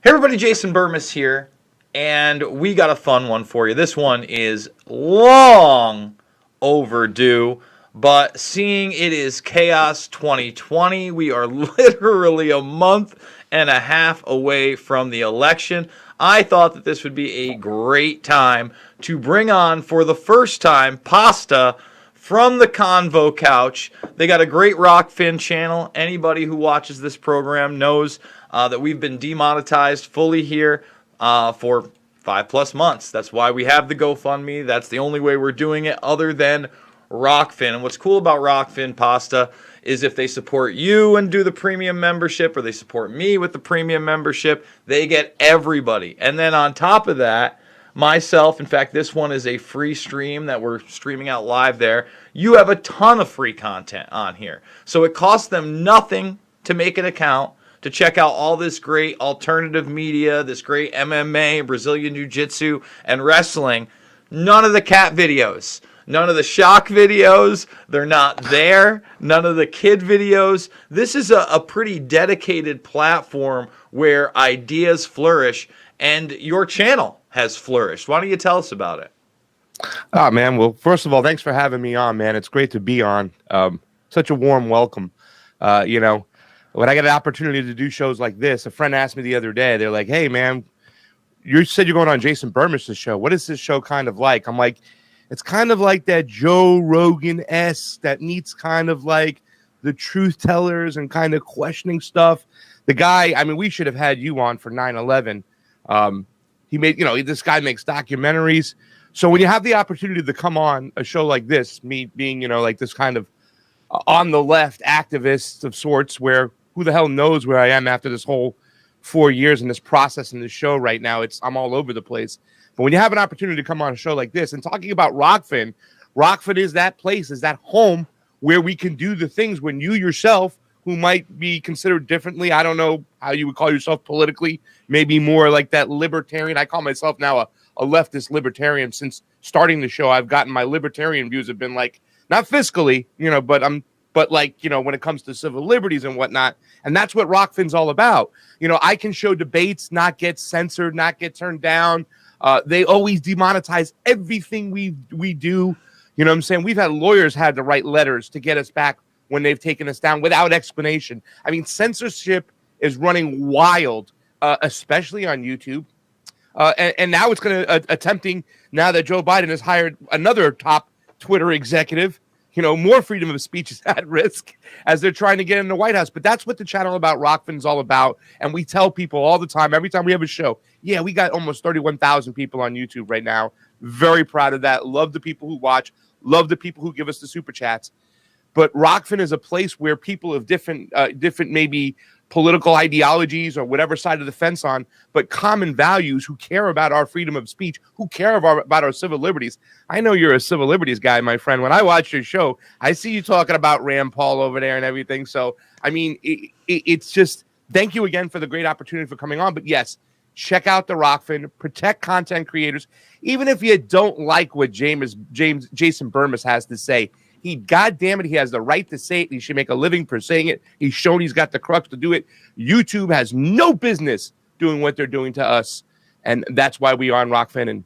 Hey everybody, Jason Burmis here, and we got a fun one for you. This one is long overdue, but seeing it is Chaos 2020, we are literally a month and a half away from the election. I thought that this would be a great time to bring on, for the first time, Pasta from the Convo couch. They got a great Rockfin channel. Anybody who watches this program knows that we've been demonetized fully here for 5+ months. That's why we have the GoFundMe. That's the only way we're doing it other than Rockfin. And what's cool about Rockfin, Pasta, is if they support you and do the premium membership, or they support me with the premium membership, they get everybody. And then on top of that, myself, in fact, this one is a free stream that we're streaming out live there. You have a ton of free content on here. So it costs them nothing to make an account, to check out all this great alternative media, this great MMA, Brazilian Jiu-Jitsu, and wrestling. None of the cat videos. None of the shock videos. They're not there. None of the kid videos. This is a pretty dedicated platform where ideas flourish, and your channel has flourished. Why don't you tell us about it? Oh, man. Well, first of all, thanks for having me on, man. It's great to be on. Such a warm welcome. When I get an opportunity to do shows like this, a friend asked me the other day, they're like, hey, man, you said you're going on Jason Burmis' show. What is this show kind of like? I'm like, it's kind of like that Joe Rogan-esque that meets kind of like the truth tellers and kind of questioning stuff. The guy, I mean, we should have had you on for 9/11. He made, this guy makes documentaries. So when you have the opportunity to come on a show like this, me being, like this kind of on the left activist of sorts, where who the hell knows where I am after this whole 4 years in this process in this show right now. I'm all over the place. But when you have an opportunity to come on a show like this and talking about Rockfin is that place, is that home where we can do the things when you yourself, who might be considered differently, I don't know how you would call yourself politically, maybe more like that libertarian. I call myself now a leftist libertarian. Since starting the show, I've gotten my libertarian views have been like, not fiscally, but like, when it comes to civil liberties and whatnot. And that's what Rockfin's all about. I can show debates, not get censored, not get turned down. They always demonetize everything we do. You know what I'm saying? We've had lawyers had to write letters to get us back when they've taken us down without explanation. I mean, censorship is running wild, especially on YouTube. And now it's going to attempting, now that Joe Biden has hired another top Twitter executive, more freedom of speech is at risk as they're trying to get in the White House. But that's what the channel about Rockfin is all about. And we tell people all the time, every time we have a show, yeah, we got almost 31,000 people on YouTube right now. Very proud of that. Love the people who watch. Love the people who give us the super chats. But Rockfin is a place where people of different maybe political ideologies or whatever side of the fence on, but common values, who care about our freedom of speech, who care about our civil liberties. I know you're a civil liberties guy, my friend. When I watch your show, I see you talking about Rand Paul over there and everything. So, I mean, it's just, thank you again for the great opportunity for coming on. But yes, check out the Rockfin, protect content creators. Even if you don't like what Jason Burmis has to say, goddamn it, he has the right to say it. He should make a living for saying it. He's shown he's got the crux to do it. YouTube has no business doing what they're doing to us. And that's why we are on Rockfin, and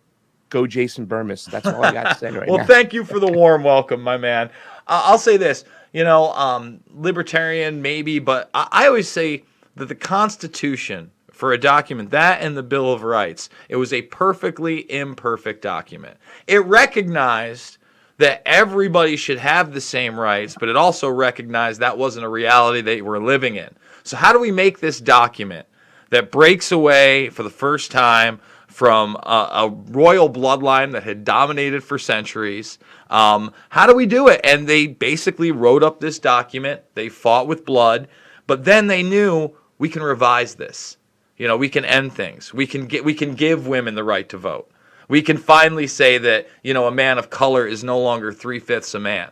go Jason Burmis. That's all I got to say right now. Well, thank you for the warm welcome, my man. I'll say this, libertarian maybe, but I always say that the Constitution, for a document, that and the Bill of Rights, it was a perfectly imperfect document. It recognized that everybody should have the same rights, but it also recognized that wasn't a reality they were living in. So how do we make this document that breaks away for the first time from a royal bloodline that had dominated for centuries? How do we do it? And they basically wrote up this document. They fought with blood, but then they knew, we can revise this. We can end things. We can give women the right to vote. We can finally say that, a man of color is no longer 3/5 a man.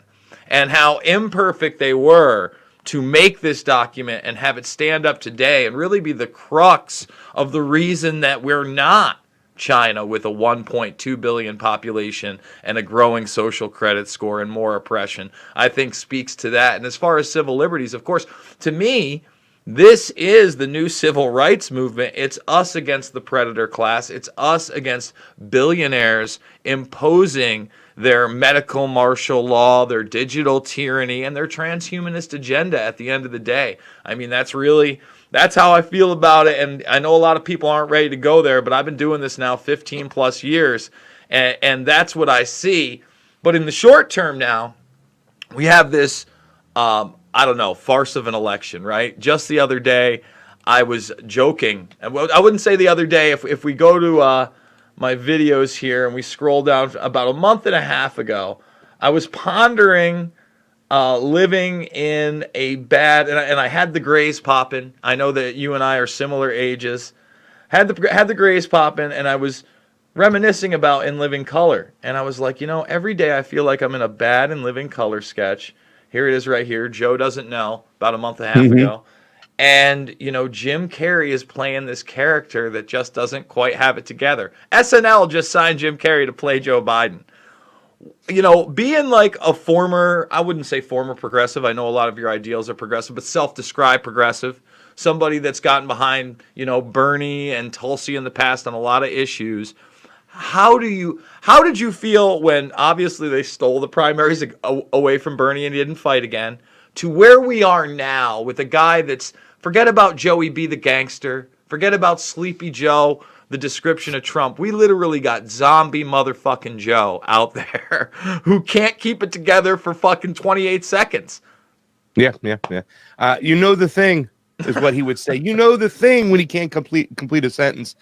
And how imperfect they were to make this document and have it stand up today and really be the crux of the reason that we're not China with a 1.2 billion population and a growing social credit score and more oppression, I think speaks to that. And as far as civil liberties, of course, to me, This is the new civil rights movement. It's us against the predator class. It's us against billionaires imposing their medical martial law, their digital tyranny, and their transhumanist agenda at the end of the day. I mean, that's how I feel about it. And I know a lot of people aren't ready to go there, but I've been doing this now 15 plus years, and that's what I see. But in the short term now, we have this I don't know, farce of an election, right? Just the other day, I was joking. I wouldn't say the other day. If we go to my videos here and we scroll down about a month and a half ago, I was pondering living in a bad, and I had the grays popping. I know that you and I are similar ages. Had the grays popping, and I was reminiscing about In Living Color. And I was like, every day I feel like I'm in a bad In Living Color sketch. Here it is right here. Joe doesn't know, about a month and a half ago. And, Jim Carrey is playing this character that just doesn't quite have it together. SNL just signed Jim Carrey to play Joe Biden. Being like a former, I wouldn't say former progressive. I know a lot of your ideals are progressive, but self-described progressive. Somebody that's gotten behind, Bernie and Tulsi in the past on a lot of issues. How did you feel when obviously they stole the primaries away from Bernie and he didn't fight again, to where we are now with a guy that's, forget about Joey B. the gangster, forget about Sleepy Joe, the description of Trump. We literally got zombie motherfucking Joe out there who can't keep it together for fucking 28 seconds. Yeah. The thing is what he would say. The thing when he can't complete a sentence.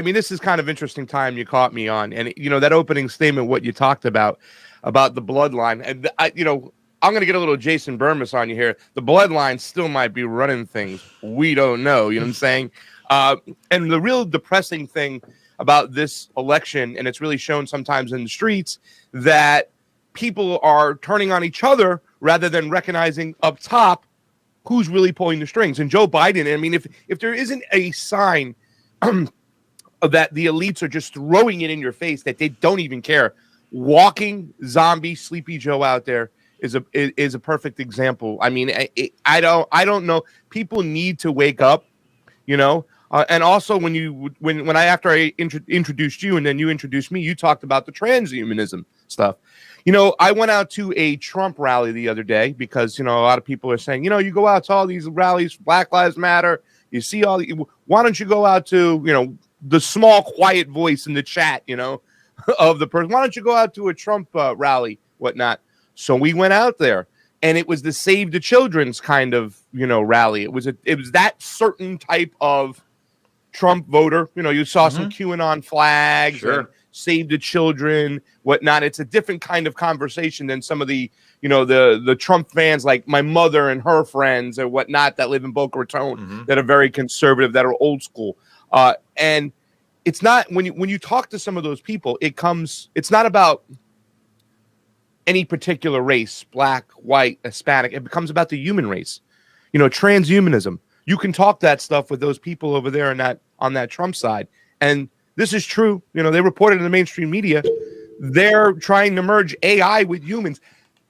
This is kind of interesting time you caught me on. And, that opening statement, what you talked about the bloodline. And, I'm going to get a little Jason Burmis on you here. The bloodline still might be running things. We don't know. You know what I'm saying? And the real depressing thing about this election, and it's really shown sometimes in the streets, that people are turning on each other rather than recognizing up top who's really pulling the strings. And Joe Biden, if there isn't a sign that the elites are just throwing it in your face, that they don't even care. Walking zombie Sleepy Joe out there is a perfect example. I don't know. People need to wake up, and also when after I introduced you and then you introduced me, you talked about the transhumanism stuff. I went out to a Trump rally the other day because, a lot of people are saying, you go out to all these rallies, Black Lives Matter, you see why don't you go out to, the small, quiet voice in the chat, of the person. Why don't you go out to a Trump rally, whatnot? So we went out there, and it was the Save the Children's kind of, rally. It was that certain type of Trump voter. You saw some QAnon flags, sure, and Save the Children, whatnot. It's a different kind of conversation than some of the, the Trump fans, like my mother and her friends and whatnot, that live in Boca Raton, that are very conservative, that are old school. And it's not, when you talk to some of those people, it's not about any particular race, black, white, Hispanic. It becomes about the human race. Transhumanism. You can talk that stuff with those people over there on that Trump side. And this is true. They reported in the mainstream media. They're trying to merge AI with humans.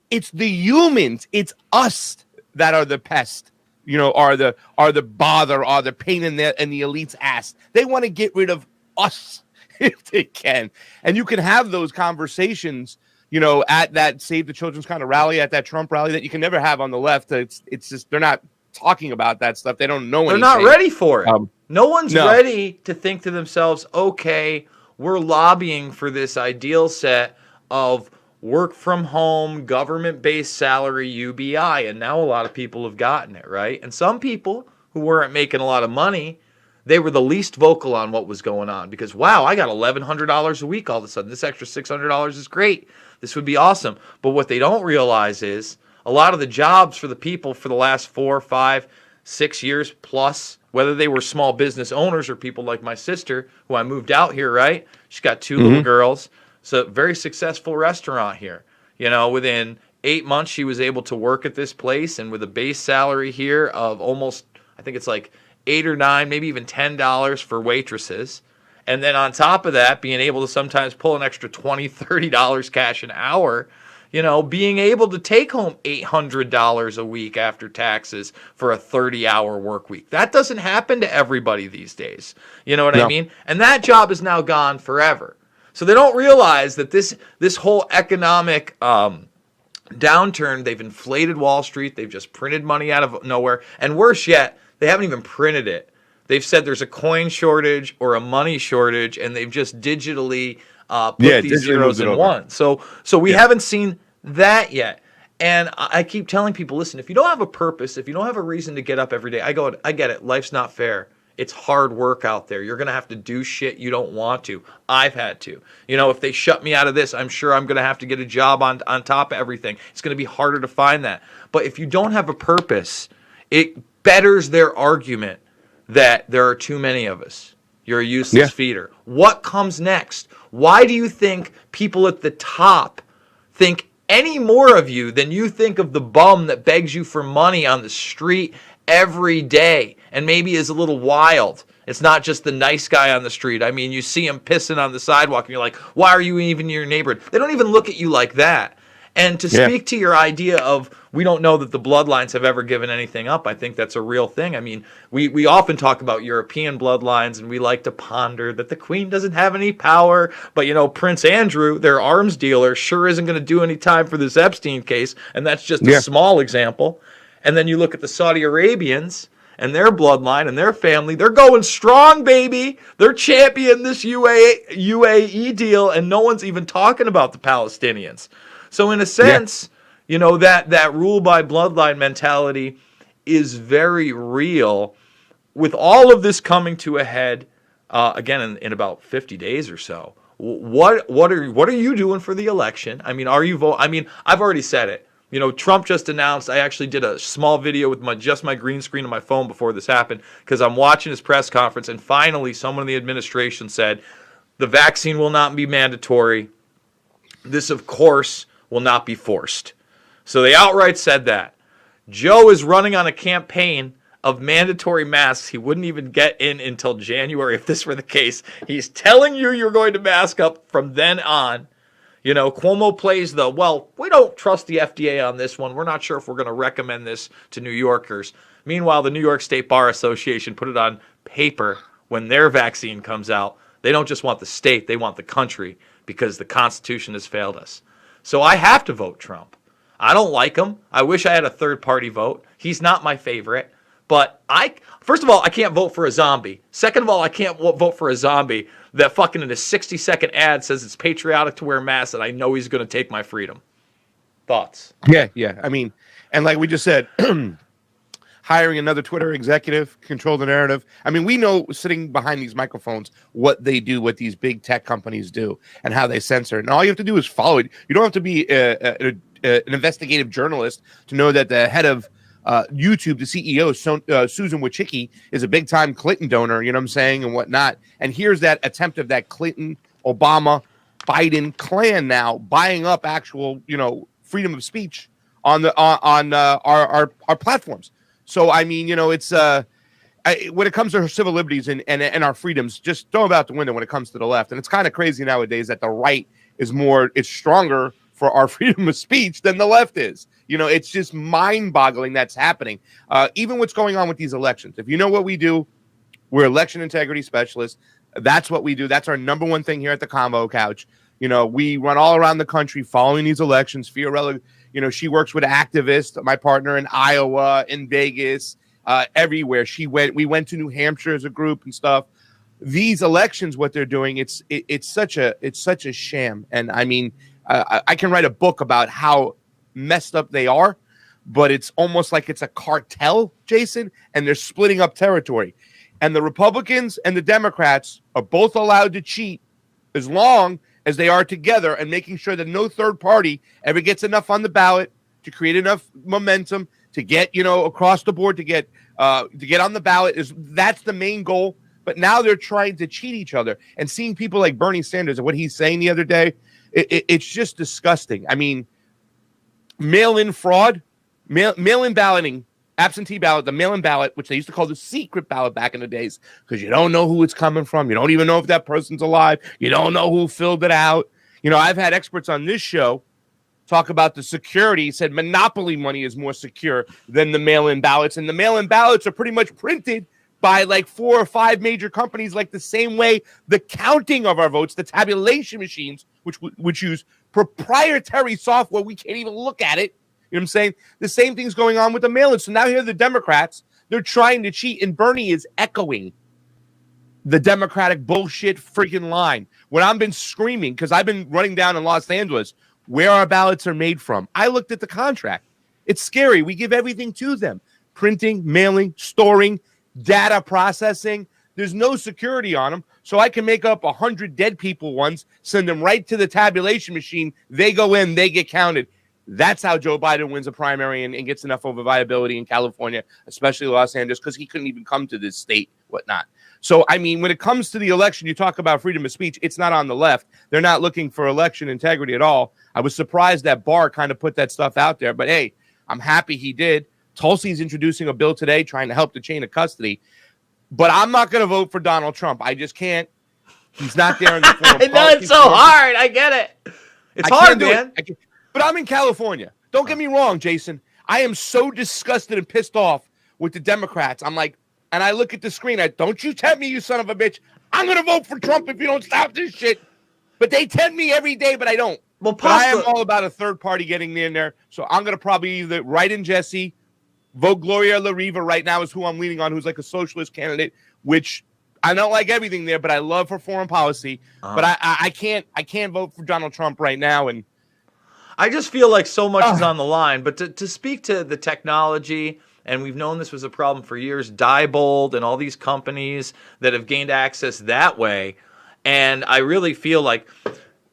It's the humans. It's us that are the pest. Are the bother, are the pain in the elite's ass. They want to get rid of us if they can. And you can have those conversations, at that Save the Children's kind of rally, at that Trump rally, that you can never have on the left. It's just, they're not talking about that stuff. They don't know anything. They're not ready for it. No one's ready to think to themselves, okay, we're lobbying for this ideal set of work from home, government-based salary, UBI, and now a lot of people have gotten it, right? And some people who weren't making a lot of money, they were the least vocal on what was going on because, wow, I got $1,100 a week all of a sudden. This extra $600 is great. This would be awesome. But what they don't realize is a lot of the jobs for the people for the last 4, 5, 6 years plus, whether they were small business owners or people like my sister, who I moved out here, right? She's got 2 little girls. It's a very successful restaurant here. Within 8 months, she was able to work at this place, and with a base salary here of almost, I think it's like $8 or $9, maybe even $10 for waitresses. And then on top of that, being able to sometimes pull an extra $20, $30 cash an hour, You know, being able to take home $800 a week after taxes for a 30-hour work week. That doesn't happen to everybody these days. You know what I No. mean? And that job is now gone forever. So they don't realize that this whole economic downturn, they've inflated Wall Street, they've just printed money out of nowhere, and worse yet, they haven't even printed it. They've said there's a coin shortage or a money shortage, and they've just digitally put these zeros in one. So we haven't seen that yet. And I keep telling people, listen, if you don't have a purpose, if you don't have a reason to get up every day, I get it. Life's not fair. It's hard work out there. You're going to have to do shit you don't want to. I've had to. You know, if they shut me out of this, I'm sure I'm going to have to get a job on top of everything. It's going to be harder to find that. But if you don't have a purpose, it betters their argument that there are too many of us. You're a useless feeder. What comes next? Why do you think people at the top think any more of you than you think of the bum that begs you for money on the street every day and maybe is a little wild? It's not just the nice guy on the street. I mean, you see him pissing on the sidewalk and you're like, why are you even your neighbor? They don't even look at you like that. And to speak to your idea of we don't know that the bloodlines have ever given anything up, I think that's a real thing. I mean, we often talk about European bloodlines, and we like to ponder that the Queen doesn't have any power. But, you know, Prince Andrew, their arms dealer, sure isn't going to do any time for this Epstein case, and that's just a small example. And then you look at the Saudi Arabians and their bloodline and their family. They're going strong, baby. They're championing this UAE deal, and no one's even talking about the Palestinians. So in a sense, you know, that rule by bloodline mentality is very real. With all of this coming to a head, again, in about 50 days or so, what are you doing for the election? I mean, are you vote? I mean, I've already said it. You know, Trump just announced. I actually did a small video with my green screen on my phone before this happened because I'm watching his press conference, and finally, someone in the administration said the vaccine will not be mandatory. This, of course, will not be forced. So they outright said that. Joe is running on a campaign of mandatory masks. He wouldn't even get in until January if this were the case. He's telling you you're going to mask up from then on. You know, Cuomo plays we don't trust the FDA on this one. We're not sure if we're going to recommend this to New Yorkers. Meanwhile, the New York State Bar Association put it on paper when their vaccine comes out. They don't just want the state, they want the country because the Constitution has failed us. So I have to vote Trump. I don't like him. I wish I had a third-party vote. He's not my favorite. But first of all, I can't vote for a zombie. Second of all, I can't vote for a zombie that fucking in a 60-second ad says it's patriotic to wear masks and I know he's going to take my freedom. Thoughts? Yeah. I mean, and like we just said, hiring another Twitter executive, control the narrative. I mean, we know sitting behind these microphones what they do, what these big tech companies do, and how they censor. And all you have to do is follow it. You don't have to be an investigative journalist to know that the head of YouTube, the CEO, Susan Wojcicki, is a big-time Clinton donor, you know what I'm saying, and whatnot. And here's that attempt of that Clinton, Obama, Biden clan now buying up actual, you know, freedom of speech on our platforms. So, I mean, you know, it's when it comes to civil liberties and our freedoms, just throw them out the window when it comes to the left. And it's kind of crazy nowadays that the right is stronger for our freedom of speech than the left is. You know, it's just mind-boggling that's happening. Even what's going on with these elections. If you know what we do, we're election integrity specialists. That's what we do. That's our number one thing here at the Convo Couch. You know, we run all around the country following these elections. Fiorella, you know, she works with activists, my partner in Iowa, in Vegas, everywhere. We went to New Hampshire as a group and stuff. These elections, what they're doing, it's such a sham. And I mean, I can write a book about how messed up they are, but it's almost like it's a cartel, Jason, and they're splitting up territory. And the Republicans and the Democrats are both allowed to cheat as long as they are together and making sure that no third party ever gets enough on the ballot to create enough momentum to get, you know, across the board to get on the ballot. That's the main goal. But now they're trying to cheat each other, and seeing people like Bernie Sanders and what he's saying the other day, it's just disgusting. I mean, mail-in fraud, mail-in balloting, absentee ballot, the mail-in ballot, which they used to call the secret ballot back in the days, because you don't know who it's coming from. You don't even know if that person's alive. You don't know who filled it out. You know, I've had experts on this show talk about the security. He said monopoly money is more secure than the mail-in ballots. And the mail-in ballots are pretty much printed by like 4 or 5 major companies, like the same way the counting of our votes, the tabulation machines, which use proprietary software, we can't even look at it. You know what I'm saying? The same thing's going on with the mail-in. So now here are the Democrats. They're trying to cheat, and Bernie is echoing the Democratic bullshit freaking line. When I've been screaming, because I've been running down in Los Angeles where our ballots are made from. I looked at the contract. It's scary. We give everything to them. Printing, mailing, storing, data processing. There's no security on them. So I can make up 100 dead people ones, send them right to the tabulation machine. They go in, they get counted. That's how Joe Biden wins a primary and gets enough over viability in California, especially Los Angeles, because he couldn't even come to this state, whatnot. So, I mean, when it comes to the election, you talk about freedom of speech. It's not on the left. They're not looking for election integrity at all. I was surprised that Barr kind of put that stuff out there. But, hey, I'm happy he did. Tulsi's introducing a bill today trying to help the chain of custody. But I'm not going to vote for Donald Trump. I just can't. He's not there in the forum. I know it's so hard. I get it. It's hard, man. But I'm in California. Don't get me wrong, Jason. I am so disgusted and pissed off with the Democrats. I'm like, and I look at the screen. Don't you tempt me, you son of a bitch. I'm going to vote for Trump if you don't stop this shit. But they tempt me every day, but I don't. Well, but I am all about a third party getting in there. So I'm going to probably either write in Jesse, vote Gloria La Riva right now is who I'm leaning on, who's like a socialist candidate, which I don't like everything there, but I love her foreign policy. But I can't vote for Donald Trump right now. And I just feel like so much is on the line. But to speak to the technology, and we've known this was a problem for years, Diebold and all these companies that have gained access that way. And I really feel like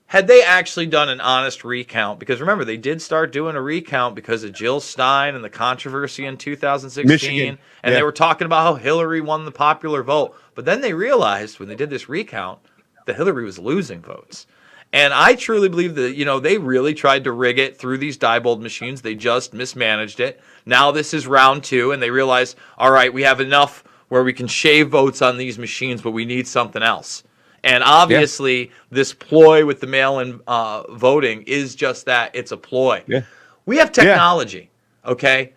had they actually done an honest recount, because remember, they did start doing a recount because of Jill Stein and the controversy in 2016. Michigan. And they were talking about how Hillary won the popular vote. But then they realized when they did this recount that Hillary was losing votes. And I truly believe that, they really tried to rig it through these Diebold machines. They just mismanaged it. Now this is round 2, and they realize, all right, we have enough where we can shave votes on these machines, but we need something else. And obviously, this ploy with the mail-in voting is just that. It's a ploy. Yeah. We have technology, okay?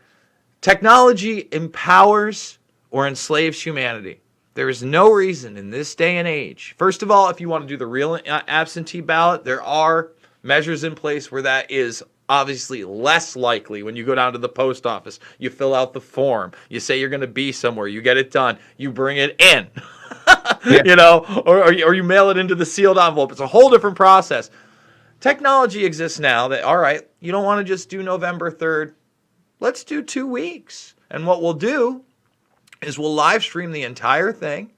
Technology empowers or enslaves humanity. There is no reason in this day and age. First of all, if you want to do the real absentee ballot, there are measures in place where that is obviously less likely. When you go down to the post office, you fill out the form, you say you're going to be somewhere, you get it done, you bring it in, or you mail it into the sealed envelope. It's a whole different process. Technology exists now that, all right, you don't want to just do November 3rd. Let's do 2 weeks. And what we'll do is we'll live stream the entire thing,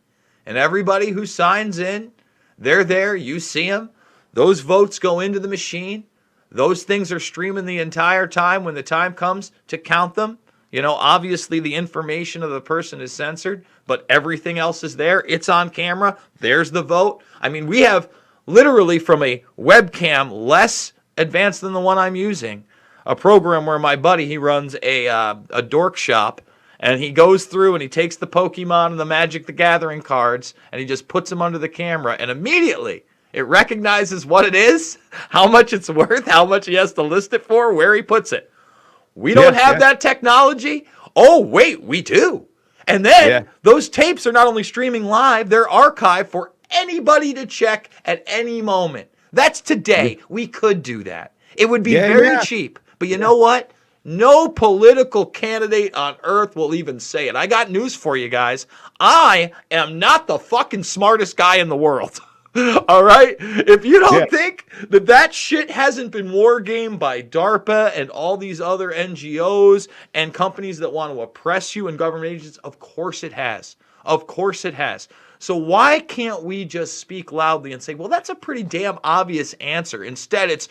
and everybody who signs in, they're there, you see them. Those votes go into the machine. Those things are streaming the entire time when the time comes to count them. Obviously the information of the person is censored, but everything else is there. It's on camera. There's the vote. I mean, we have literally from a webcam less advanced than the one I'm using, a program where my buddy, he runs a dork shop. And he goes through and he takes the Pokemon and the Magic the Gathering cards and he just puts them under the camera. And immediately it recognizes what it is, how much it's worth, how much he has to list it for, where he puts it. We don't have that technology. Oh, wait, we do. And then those tapes are not only streaming live, they're archived for anybody to check at any moment. That's today. We could do that. It would be very cheap. But you know what? No political candidate on earth will even say it. I got news for you guys. I am not the fucking smartest guy in the world. All right? If you don't think that shit hasn't been war gamed by DARPA and all these other NGOs and companies that want to oppress you and government agencies, of course it has. Of course it has. So why can't we just speak loudly and say, well, that's a pretty damn obvious answer. Instead, it's,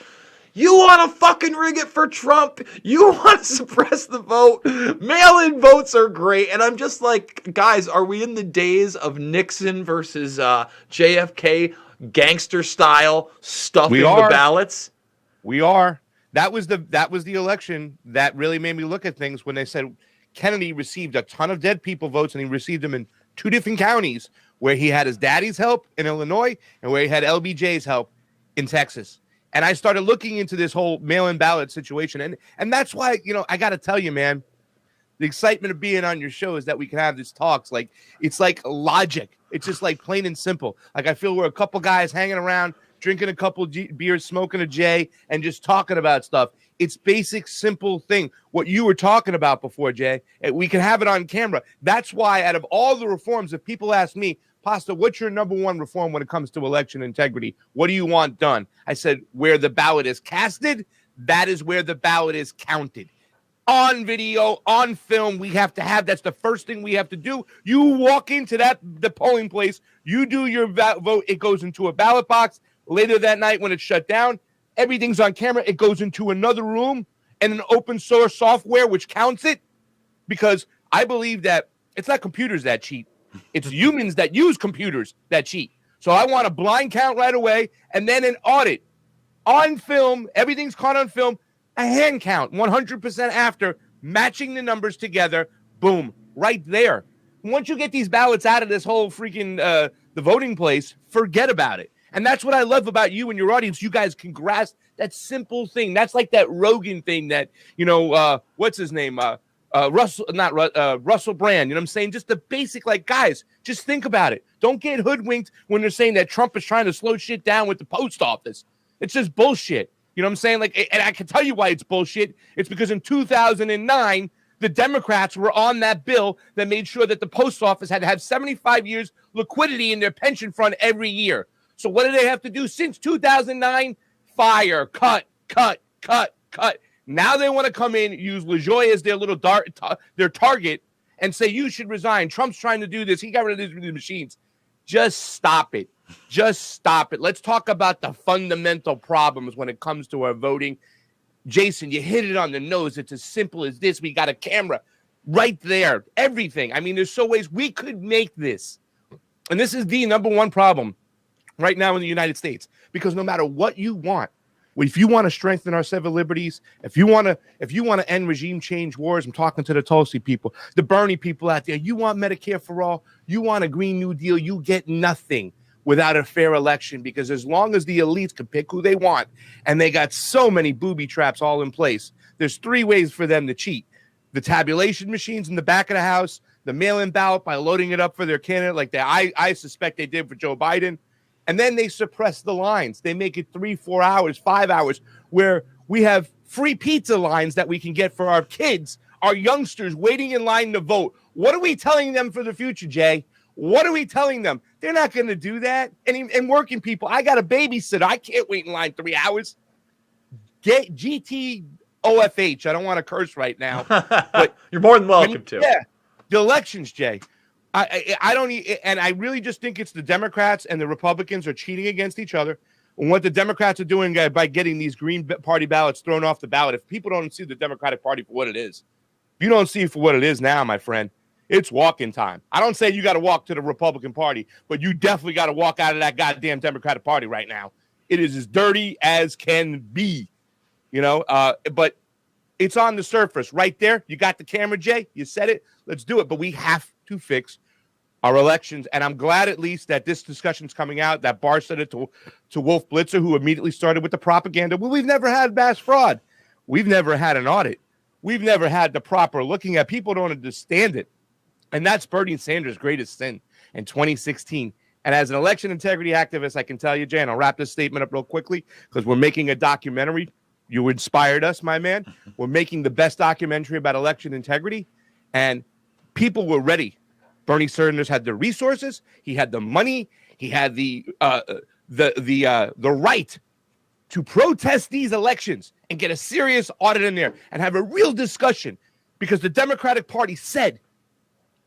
you want to fucking rig it for Trump? You want to suppress the vote? Mail-in votes are great. And I'm just like, guys, are we in the days of Nixon versus JFK gangster style stuffing the ballots? We are. That was the election that really made me look at things when they said Kennedy received a ton of dead people votes, and he received them in 2 different counties where he had his daddy's help in Illinois and where he had LBJ's help in Texas. And I started looking into this whole mail-in ballot situation. And that's why, I got to tell you, man, the excitement of being on your show is that we can have these talks. Like, it's like logic. It's just like plain and simple. Like, I feel we're a couple guys hanging around, drinking a couple beers, smoking a J, and just talking about stuff. It's basic, simple thing. What you were talking about before, Jay, we can have it on camera. That's why out of all the reforms, if people ask me, Pasta, what's your number one reform when it comes to election integrity? What do you want done? I said, where the ballot is casted, that is where the ballot is counted. On video, on film, we have to have. That's the first thing we have to do. You walk into the polling place, you do your vote, it goes into a ballot box. Later that night when it's shut down, everything's on camera. It goes into another room and an open source software which counts it, because I believe that it's not computers that cheat. It's humans that use computers that cheat. So I want a blind count right away, and then an audit on film. Everything's caught on film. A hand count 100% after, matching the numbers together. Boom, right there. Once you get these ballots out of this whole freaking the voting place, forget about it. And that's what I love about you and your audience. You guys can grasp that simple thing. That's like that Rogan thing that, what's his name? Russell Brand. You know what I'm saying? Just the basic, like, guys, just think about it. Don't get hoodwinked when they're saying that Trump is trying to slow shit down with the post office. It's just bullshit. You know what I'm saying? Like, and I can tell you why it's bullshit. It's because in 2009, the Democrats were on that bill that made sure that the post office had to have 75 years liquidity in their pension fund every year. So what do they have to do since 2009? Fire, cut. Now they want to come in, use LaJoy as their little their target, and say, you should resign. Trump's trying to do this. He got rid of these machines. Just stop it. Just stop it. Let's talk about the fundamental problems when it comes to our voting. Jason, you hit it on the nose. It's as simple as this. We got a camera right there. Everything. I mean, there's so ways we could make this. And this is the number one problem right now in the United States. Because no matter what you want, if you want to strengthen our civil liberties, if you want to end regime change wars, I'm talking to the Tulsi people, the Bernie people out there, you want Medicare for all, you want a Green New Deal, you get nothing without a fair election, because as long as the elites can pick who they want, and they got so many booby traps all in place, there's three ways for them to cheat. The tabulation machines in the back of the house, the mail-in ballot by loading it up for their candidate, like I suspect they did for Joe Biden. And then they suppress the lines. They make it 3, 4 hours, 5 hours, where we have free pizza lines that we can get for our kids, our youngsters waiting in line to vote. What are we telling them for the future, Jay? What are we telling them? They're not going to do that. And working people, I got a babysitter. I can't wait in line 3 hours. Get GTOFH. I don't want to curse right now. But you're more than welcome to. Yeah, the elections, Jay. I don't, and I really just think it's the Democrats and the Republicans are cheating against each other. And what the Democrats are doing by getting these Green Party ballots thrown off the ballot, if people don't see the Democratic Party for what it is, if you don't see it for what it is now, my friend, it's walking time. I don't say you got to walk to the Republican Party, but you definitely got to walk out of that goddamn Democratic Party right now. It is as dirty as can be, but it's on the surface right there. You got the camera, Jay. You said it. Let's do it. But we have to fix our elections. And I'm glad at least that this discussion's coming out, that Barr said it to Wolf Blitzer, who immediately started with the propaganda. Well, we've never had mass fraud. We've never had an audit. We've never had the proper looking at. People don't understand it. And that's Bernie Sanders' greatest sin in 2016. And as an election integrity activist, I can tell you, Jay, and I'll wrap this statement up real quickly because we're making a documentary. You inspired us, my man. We're making the best documentary about election integrity. And people were ready. Bernie Sanders had the resources, he had the money, he had the right to protest these elections and get a serious audit in there and have a real discussion, because the Democratic Party said,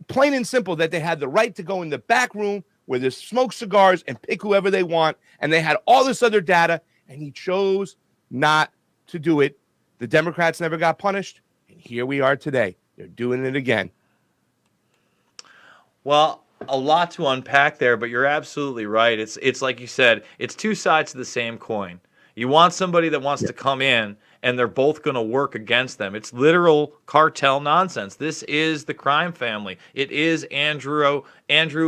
plain and simple, that they had the right to go in the back room where they smoke cigars and pick whoever they want, and they had all this other data, and he chose not to do it. The Democrats never got punished, and here we are today. They're doing it again. Well, a lot to unpack there, but you're absolutely right. It's like you said, it's two sides of the same coin. You want somebody that wants to come in, and they're both going to work against them. It's literal cartel nonsense. This is the crime family. It is Andrew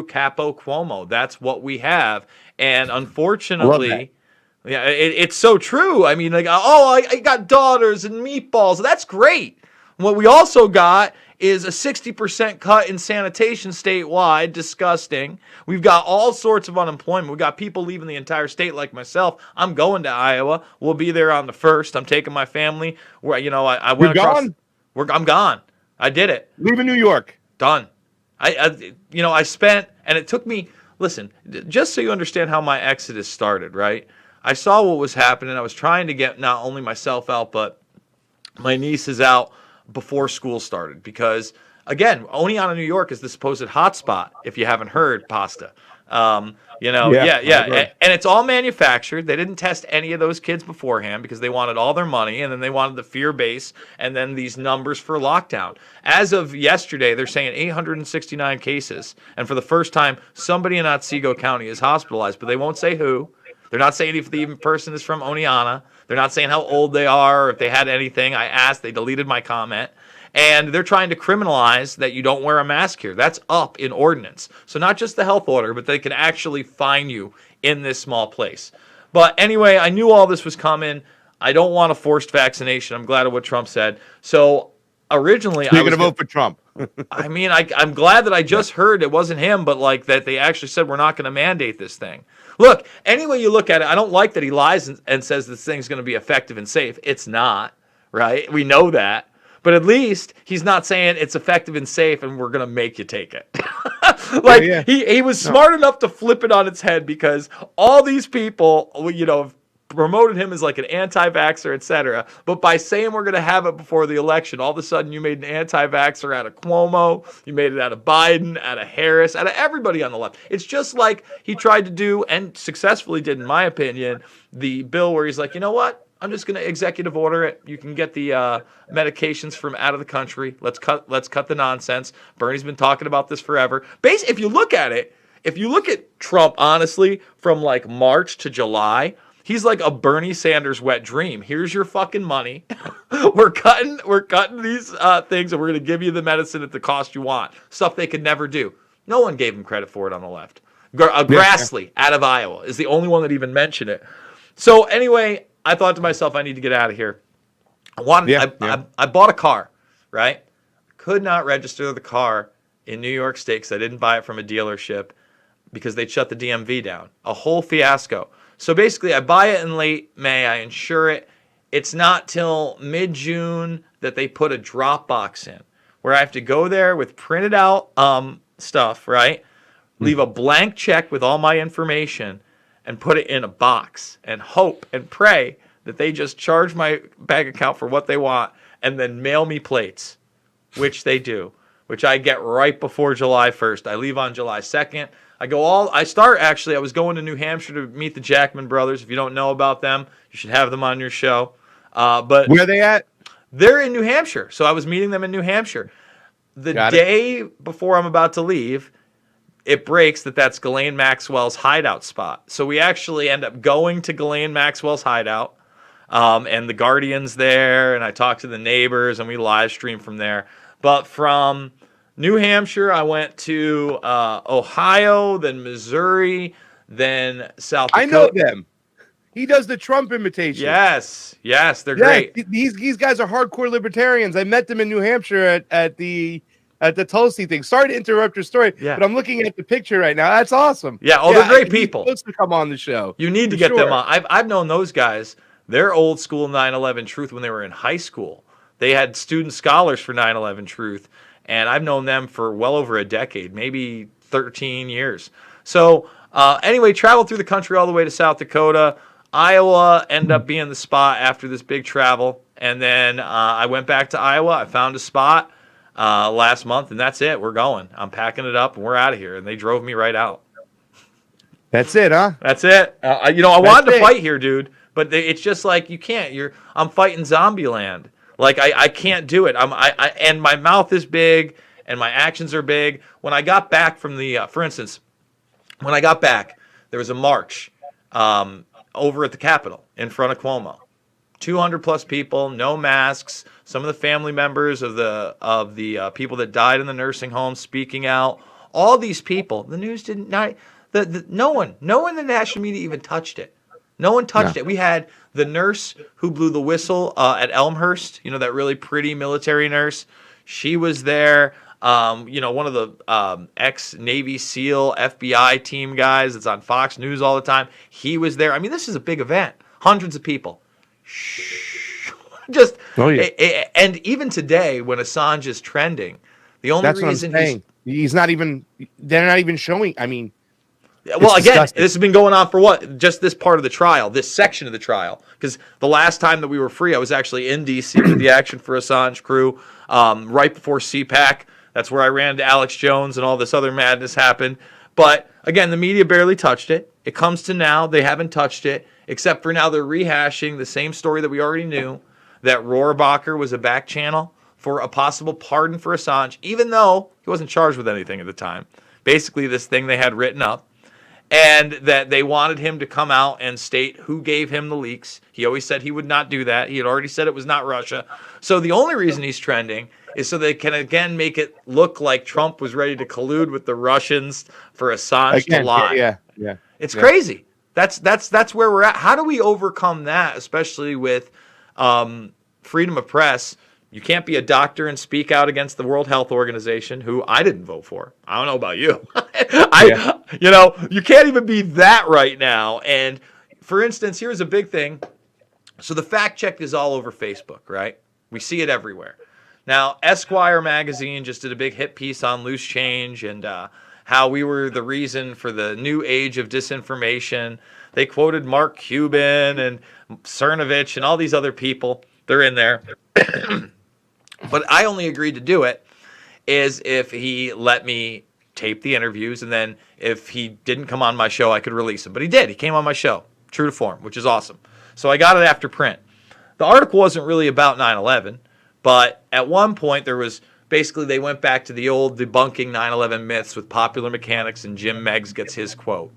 Capo Cuomo. That's what we have. And unfortunately, Yeah, it's so true. I mean, like, oh, I got daughters and meatballs. That's great. What we also got is a 60% cut in sanitation statewide. Disgusting. We've got all sorts of unemployment. We've got people leaving the entire state like myself. I'm going to Iowa. We'll be there on the 1st. I'm taking my family. Where I You're went across. gone? I'm gone. I did it. Leaving New York. Done. I spent, and it took me, listen, just so you understand how my exodus started, right? I saw what was happening. I was trying to get not only myself out, but my nieces out before school started because, again, Oneonta, New York is the supposed hotspot, if you haven't heard, Pasta. Yeah. And it's all manufactured. They didn't test any of those kids beforehand because they wanted all their money, and then they wanted the fear base, and then these numbers for lockdown. As of yesterday, they're saying 869 cases, and for the first time, somebody in Otsego County is hospitalized, but they won't say who. They're not saying if the person is from Oneonta. They're not saying how old they are or if they had anything. I asked. They deleted my comment. And they're trying to criminalize that you don't wear a mask here. That's up in ordinance. So not just the health order, but they can actually fine you in this small place. But anyway, I knew all this was coming. I don't want a forced vaccination. I'm glad of what Trump said. So originally, you're going to vote for Trump. I mean, I'm glad that I just heard it wasn't him, but like that they actually said we're not going to mandate this thing. Look, any way you look at it, I don't like that he lies and says this thing's going to be effective and safe. It's not, right? We know that. But at least he's not saying it's effective and safe and we're going to make you take it. He was smart enough to flip it on its head because all these people, have promoted him as like an anti-vaxxer, etc. But by saying we're going to have it before the election, all of a sudden you made an anti-vaxxer out of Cuomo, you made it out of Biden, out of Harris, out of everybody on the left. It's just like he tried to do and successfully did, in my opinion, the bill where he's like, you know what? I'm just going to executive order it. You can get the medications from out of the country. Let's cut the nonsense. Bernie's been talking about this forever. Basically, if you look at Trump, honestly, from like March to July, he's like a Bernie Sanders wet dream. Here's your fucking money. we're cutting these things, and we're going to give you the medicine at the cost you want. Stuff they could never do. No one gave him credit for it on the left. Grassley out of Iowa is the only one that even mentioned it. So anyway, I thought to myself, I need to get out of here. I bought a car, right? Could not register the car in New York State because I didn't buy it from a dealership because they'd shut the DMV down. A whole fiasco. So basically, I buy it in late May. I insure it. It's not till mid-June that they put a drop box in where I have to go there with printed out stuff, right? Leave a blank check with all my information and put it in a box and hope and pray that they just charge my bank account for what they want and then mail me plates, which they do, which I get right before July 1st. I leave on July 2nd. I was going to New Hampshire to meet the Jackman brothers. If you don't know about them, you should have them on your show. But where are they at? They're in New Hampshire. So I was meeting them in New Hampshire. The day before I'm about to leave, it breaks that's Ghislaine Maxwell's hideout spot. So we actually end up going to Ghislaine Maxwell's hideout, and the Guardian's there, and I talked to the neighbors, and we live stream from there. But from New Hampshire, I went to Ohio, then Missouri, then South Dakota. I know them. He does the Trump imitation. Yes, they're great. These guys are hardcore libertarians. I met them in New Hampshire at the Tulsi thing. Sorry to interrupt your story, but I'm looking at the picture right now. That's awesome. Yeah, they're great people. Supposed to come on the show. You need to get them on. I've known those guys. They're old school 9/11 Truth when they were in high school. They had student scholars for 9/11 Truth, and I've known them for well over a decade, maybe 13 years. So anyway, traveled through the country all the way to South Dakota. Iowa ended up being the spot after this big travel, and then I went back to Iowa. I found a spot last month, and that's it. We're going. I'm packing it up, and we're out of here. And they drove me right out. That's it, huh? That's it. I wanted to fight here, dude, but it's just like you can't. I'm fighting zombie land. Like I can't do it. And my mouth is big, and my actions are big. When I got back from for instance, when I got back, there was a march over at the Capitol in front of Cuomo. 200 plus people, no masks. Some of the family members of the people that died in the nursing home speaking out. All these people, the news didn't. No one in the national media even touched it. No one No. touched it. We had the nurse who blew the whistle at Elmhurst, that really pretty military nurse. She was there. One of the ex-Navy SEAL FBI team guys that's on Fox News all the time. He was there. I mean, this is a big event. Hundreds of people. Shh. Just, Oh, yeah. and even today when Assange is trending, the only That's reason what I'm saying. He's not even, they're not even showing, I mean. Well, again, disgusting. this has been going on for what? Just this part of the trial, this section of the trial. Because the last time that we were free, I was actually in D.C. with the Action for Assange crew right before CPAC. That's where I ran into Alex Jones and all this other madness happened. But again, the media barely touched it. It comes to now, they haven't touched it, except for now they're rehashing the same story that we already knew, that Rohrabacher was a back channel for a possible pardon for Assange, even though he wasn't charged with anything at the time. Basically, this thing they had written up. And that they wanted him to come out and state who gave him the leaks. He always said he would not do that. He had already said it was not Russia. So the only reason he's trending is so they can again make it look like Trump was ready to collude with the Russians for Assange to lie. Yeah. It's crazy. That's where we're at. How do we overcome that, especially with freedom of press? You can't be a doctor and speak out against the World Health Organization, who I didn't vote for. I don't know about you. You can't even be that right now. And for instance, here's a big thing. So the fact check is all over Facebook, right? We see it everywhere. Now, Esquire magazine just did a big hit piece on loose change and how we were the reason for the new age of disinformation. They quoted Mark Cuban and Cernovich and all these other people. They're in there. But I only agreed to do it is if he let me tape the interviews, and then if he didn't come on my show, I could release him. But he did. He came on my show, true to form, which is awesome. So I got it after print. The article wasn't really about 9/11, but at one point there was basically they went back to the old debunking 9/11 myths with popular mechanics, and Jim Meigs gets his quote.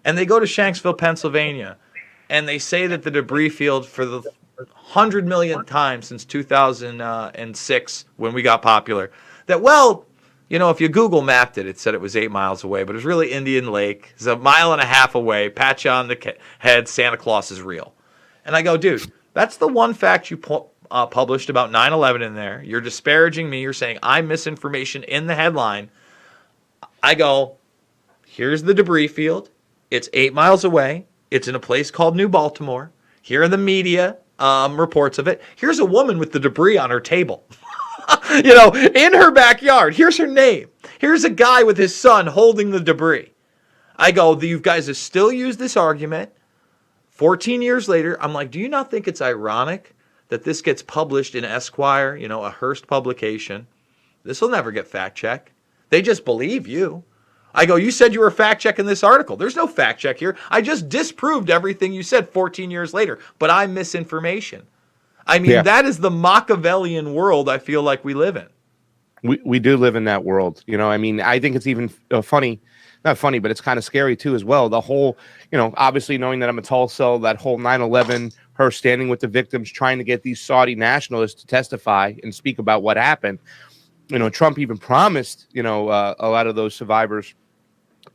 And they go to Shanksville, Pennsylvania, and they say that the debris field for the 100 millionth time since 2006 when we got popular, that, if you Google mapped it, it said it was 8 miles away, but it was really Indian Lake. It's a mile and a half away. Pat you on the head, Santa Claus is real. And I go, dude, that's the one fact you published about 9/11 in there. You're disparaging me. You're saying I'm misinformation in the headline. I go, here's the debris field. It's 8 miles away. It's in a place called New Baltimore. Here are the media reports of it. Here's a woman with the debris on her table, in her backyard. Here's her name. Here's a guy with his son holding the debris. I go, you guys have still used this argument 14 years later. I'm like, do you not think it's ironic that this gets published in Esquire, a Hearst publication? This will never get fact checked. They just believe you. I go, you said you were fact checking this article. There's no fact check here. I just disproved everything you said 14 years later, but I'm misinformation. I mean, that is the Machiavellian world I feel like we live in. We do live in that world. I think it's even funny, not funny, but it's kind of scary too as well. The whole, obviously knowing that I'm a Tulsa, that whole 9/11, her standing with the victims, trying to get these Saudi nationalists to testify and speak about what happened. Trump even promised, a lot of those survivors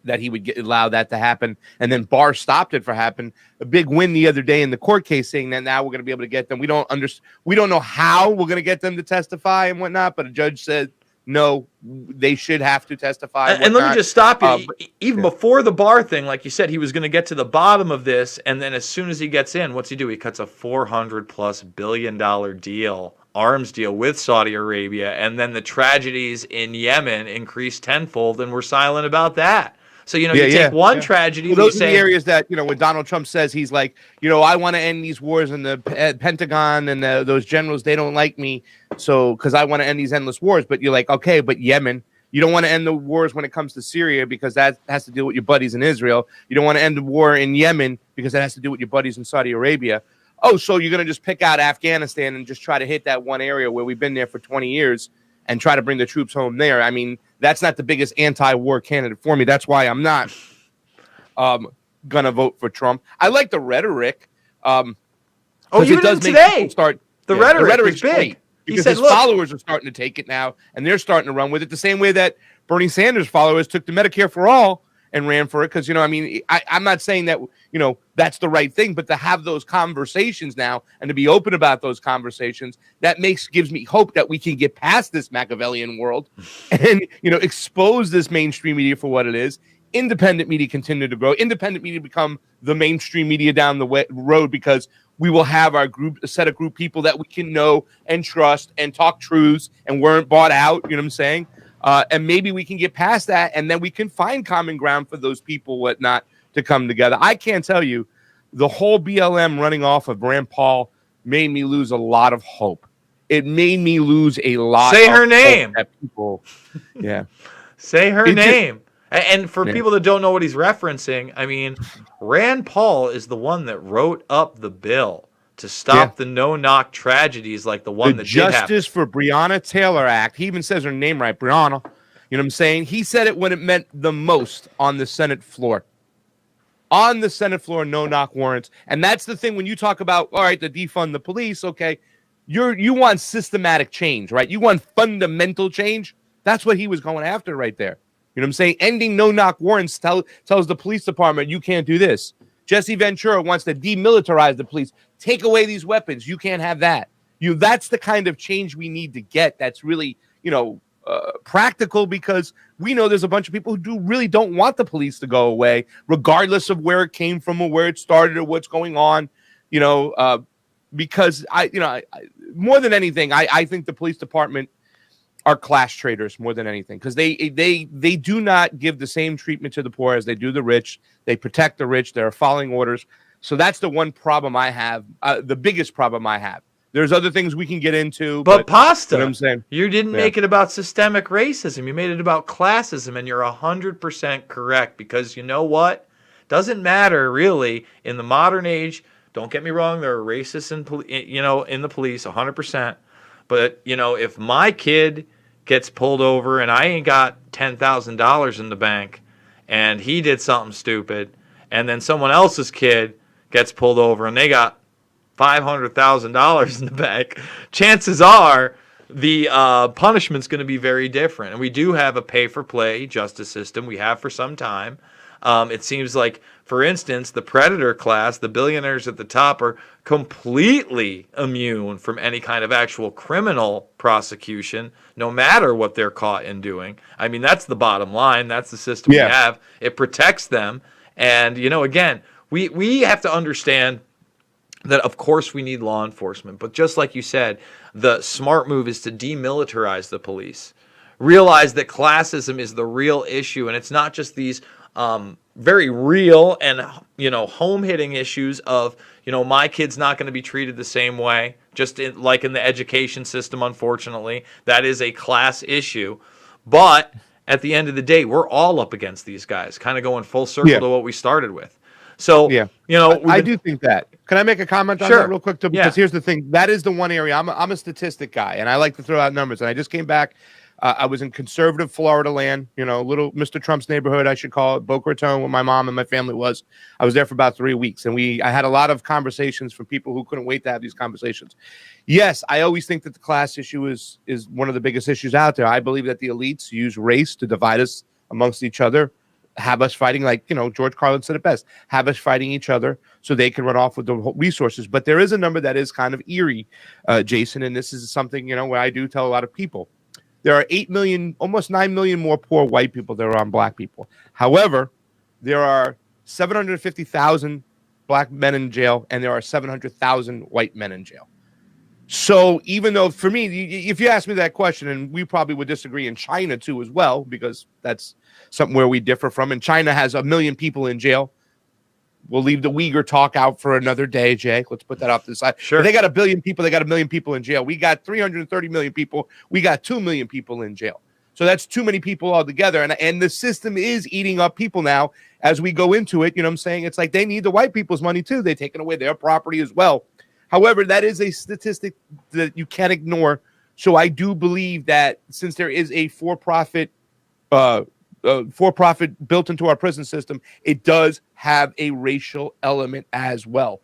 that he would allow that to happen, and then Barr stopped it from happening. A big win the other day in the court case, saying that now we're going to be able to get them. We don't know how we're going to get them to testify and whatnot, but a judge said no, they should have to testify. And let me just stop you. Even before the Barr thing, like you said, he was going to get to the bottom of this, and then as soon as he gets in, what's he do? He cuts a $400+ billion deal, arms deal with Saudi Arabia, and then the tragedies in Yemen increased tenfold, and we're silent about that. So, you take one tragedy. Well, those are the areas that, when Donald Trump says he's like, I want to end these wars, and the Pentagon and those generals, they don't like me. So, because I want to end these endless wars. But you're like, okay, but Yemen, you don't want to end the wars when it comes to Syria because that has to deal with your buddies in Israel. You don't want to end the war in Yemen because that has to do with your buddies in Saudi Arabia. Oh, so you're going to just pick out Afghanistan and just try to hit that one area where we've been there for 20 years and try to bring the troops home there. I mean, that's not the biggest anti-war candidate for me. That's why I'm not going to vote for Trump. I like the rhetoric. Even today, the rhetoric is big. Great because his followers are starting to take it now, and they're starting to run with it the same way that Bernie Sanders' followers took the Medicare for All, and ran for it because, you know, I mean, I'm not saying that, you know, that's the right thing, but to have those conversations now and to be open about those conversations, gives me hope that we can get past this Machiavellian world and, you know, expose this mainstream media for what it is. Independent media continue to grow. Independent media become the mainstream media down the road because we will have a set of group people that we can know and trust and talk truths and weren't bought out. You know what I'm saying? And maybe we can get past that, and then we can find common ground for those people, whatnot, to come together. I can't tell you, the whole BLM running off of Rand Paul made me lose a lot of hope. It made me lose a lot. Say her name. People, yeah. Say her name. And for people that don't know what he's referencing, I mean, Rand Paul is the one that wrote up the bill to stop the no-knock tragedies like the one that did happen. Justice for Breonna Taylor Act. He even says her name right, Breonna. You know what I'm saying? He said it when it meant the most on the Senate floor. On the Senate floor, no-knock warrants. And that's the thing when you talk about, all right, to defund the police, okay, you want systematic change, right? You want fundamental change. That's what he was going after right there. You know what I'm saying? Ending no-knock warrants tells the police department, you can't do this. Jesse Ventura wants to demilitarize the police. Take away these weapons. You can't have that. That's the kind of change we need to get. That's really, you know, practical, because we know there's a bunch of people who really don't want the police to go away, regardless of where it came from or where it started or what's going on. You know, because more than anything, I think the police department are class traders more than anything, because they do not give the same treatment to the poor as they do the rich. They protect the rich. They're following orders. So that's the one problem I have, the biggest problem I have. There's other things we can get into. But Pasta, you know what I'm saying? You didn't make it about systemic racism. You made it about classism, and you're 100% correct, because you know what? Doesn't matter, really, in the modern age. Don't get me wrong. There are racists in the police, 100%. But, you know, if my kid gets pulled over and I ain't got $10,000 in the bank and he did something stupid, and then someone else's kid gets pulled over and they got $500,000 in the bank, chances are the punishment's going to be very different. And we do have a pay-for-play justice system. We have for some time. It seems like, for instance, the predator class, the billionaires at the top, are completely immune from any kind of actual criminal prosecution, no matter what they're caught in doing. I mean, that's the bottom line. That's the system we have. It protects them. And, you know, again, we have to understand that, of course, we need law enforcement. But just like you said, the smart move is to demilitarize the police. Realize that classism is the real issue, and it's not just these very real and, you know, home-hitting issues of, you know, my kid's not going to be treated the same way, like in the education system, unfortunately. That is a class issue. But at the end of the day, we're all up against these guys, kind of going full circle to what we started with. So, you know, I do think that. Can I make a comment on that real quick? Because here's the thing. That is the one area. I'm a statistic guy, and I like to throw out numbers. And I just came back. I was in conservative Florida land, you know, little Mr. Trump's neighborhood, I should call it, Boca Raton, where my mom and my family was. I was there for about 3 weeks, and I had a lot of conversations from people who couldn't wait to have these conversations. Yes, I always think that the class issue is one of the biggest issues out there. I believe that the elites use race to divide us amongst each other, have us fighting, like, you know, George Carlin said it best, have us fighting each other so they can run off with the resources. But there is a number that is kind of eerie, Jason, and this is something, you know, where I do tell a lot of people. There are 8 million, almost 9 million more poor white people than there are black people. However, there are 750,000 black men in jail, and there are 700,000 white men in jail. So even though, for me, if you ask me that question, and we probably would disagree in China too as well, because that's something where we differ from. And China has 1 million people in jail. We'll leave the Uyghur talk out for another day, Jake. Let's put that off to the side. Sure. But they got 1 billion people. They got 1 million people in jail. We got 330 million people. We got 2 million people in jail. So that's too many people altogether. And the system is eating up people now as we go into it. You know what I'm saying? It's like they need the white people's money too. They're taking away their property as well. However, that is a statistic that you can't ignore. So I do believe that since there is a for-profit built into our prison system, it does have a racial element as well.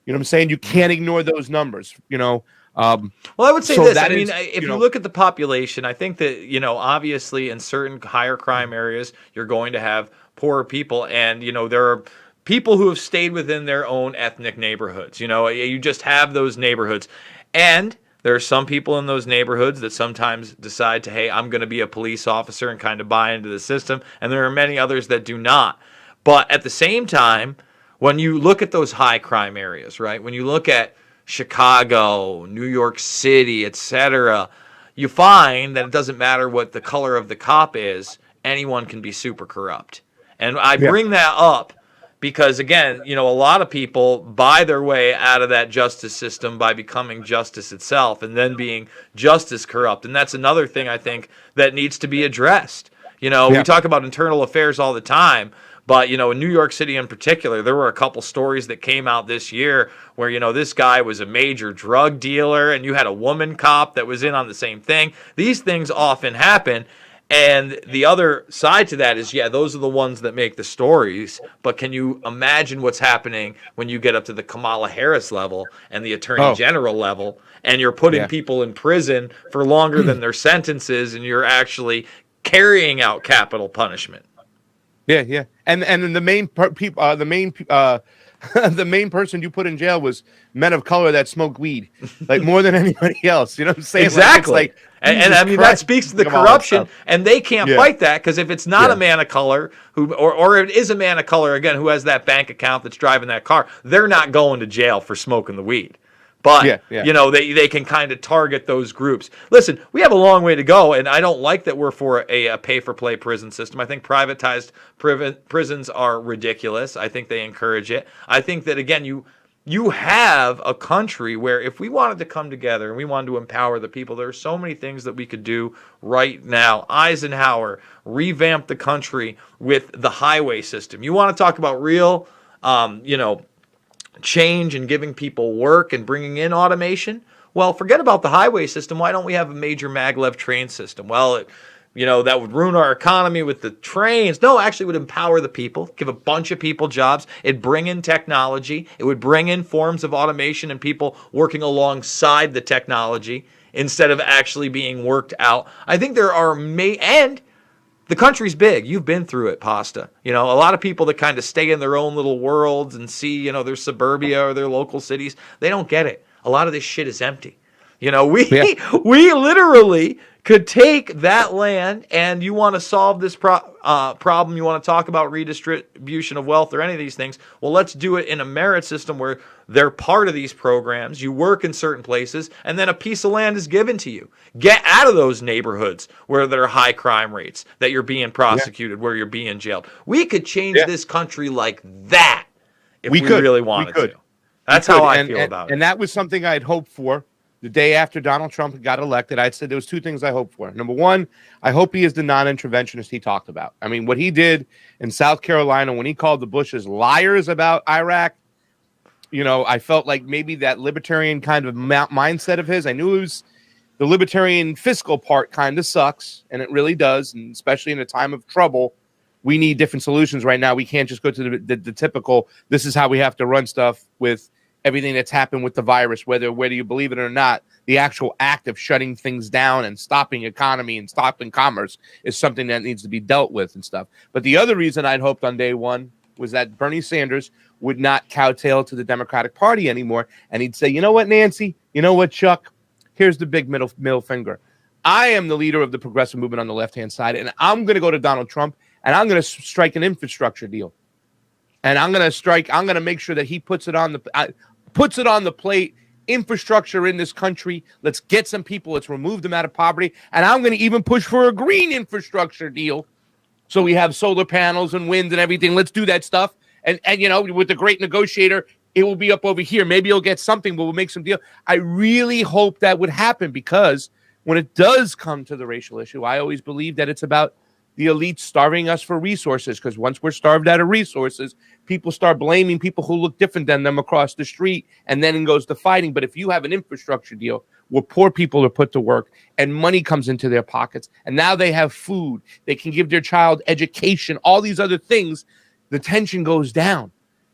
You know what I'm saying? You can't ignore those numbers, you know. Well, I would say this. I mean, if you look at the population, I think that, you know, obviously in certain higher crime areas, you're going to have poorer people. And, there are people who have stayed within their own ethnic neighborhoods. You just have those neighborhoods. And there are some people in those neighborhoods that sometimes decide to, hey, I'm going to be a police officer and kind of buy into the system. And there are many others that do not. But at the same time, when you look at those high crime areas, right? When you look at Chicago, New York City, etc., you find that it doesn't matter what the color of the cop is, anyone can be super corrupt. And I bring that up because, again, a lot of people buy their way out of that justice system by becoming justice itself and then being just as corrupt. And that's another thing I think that needs to be addressed. We talk about internal affairs all the time. But, in New York City in particular, there were a couple stories that came out this year where, this guy was a major drug dealer and you had a woman cop that was in on the same thing. These things often happen. And the other side to that is, those are the ones that make the stories. But can you imagine what's happening when you get up to the Kamala Harris level and the Attorney General level and you're putting people in prison for longer than their sentences and you're actually carrying out capital punishment? Yeah. And the main the main person you put in jail was men of color that smoked weed, like more than anybody else. You know what I'm saying? Exactly. And I mean, that speaks to the corruption, and they can't fight that because if it's not a man of color or it is a man of color again who has that bank account that's driving that car, they're not going to jail for smoking the weed. But, they can kind of target those groups. Listen, we have a long way to go, and I don't like that we're for a pay-for-play prison system. I think privatized prisons are ridiculous. I think they encourage it. I think that, again, you have a country where if we wanted to come together and we wanted to empower the people, there are so many things that we could do right now. Eisenhower revamped the country with the highway system. You want to talk about real, change and giving people work and bringing in automation? Well, forget about the highway system. Why don't we have a major maglev train system? Well, that would ruin our economy with the trains. No, actually it would empower the people, give a bunch of people jobs. It'd bring in technology. It would bring in forms of automation and people working alongside the technology instead of actually being worked out. I think there are and the country's big. You've been through it, Pasta. A lot of people that kind of stay in their own little worlds and see, their suburbia or their local cities, they don't get it. A lot of this shit is empty. We literally could take that land, and you want to solve this problem, you want to talk about redistribution of wealth or any of these things, well, let's do it in a merit system where they're part of these programs, you work in certain places, and then a piece of land is given to you. Get out of those neighborhoods where there are high crime rates, that you're being prosecuted, where you're being jailed. We could change this country like that if we really wanted to. That's how I feel about it. And that was something I'd hoped for. The day after Donald Trump got elected, I said there was two things I hoped for. Number one, I hope he is the non-interventionist he talked about. I mean, what he did in South Carolina when he called the Bushes liars about Iraq, I felt like maybe that libertarian kind of mindset of his, I knew it was the libertarian fiscal part kind of sucks, and it really does, and especially in a time of trouble, we need different solutions right now. We can't just go to the typical, this is how we have to run stuff with everything that's happened with the virus, whether you believe it or not. The actual act of shutting things down and stopping economy and stopping commerce is something that needs to be dealt with and stuff. But the other reason I'd hoped on day one was that Bernie Sanders would not kowtow to the Democratic Party anymore. And he'd say, you know what, Nancy? You know what, Chuck? Here's the big middle finger. I am the leader of the progressive movement on the left-hand side, and I'm going to go to Donald Trump, and I'm going to strike an infrastructure deal. And I'm going to make sure that he puts it on the plate, infrastructure in this country. Let's get some people. Let's remove them out of poverty. And I'm going to even push for a green infrastructure deal. So we have solar panels and wind and everything. Let's do that stuff. And with the great negotiator, it will be up over here. Maybe you'll get something, but we'll make some deal. I really hope that would happen, because when it does come to the racial issue, I always believe that it's about the elite starving us for resources, because once we're starved out of resources, people start blaming people who look different than them across the street, and then it goes to fighting. But if you have an infrastructure deal where poor people are put to work and money comes into their pockets, and now they have food, they can give their child education, all these other things, the tension goes down.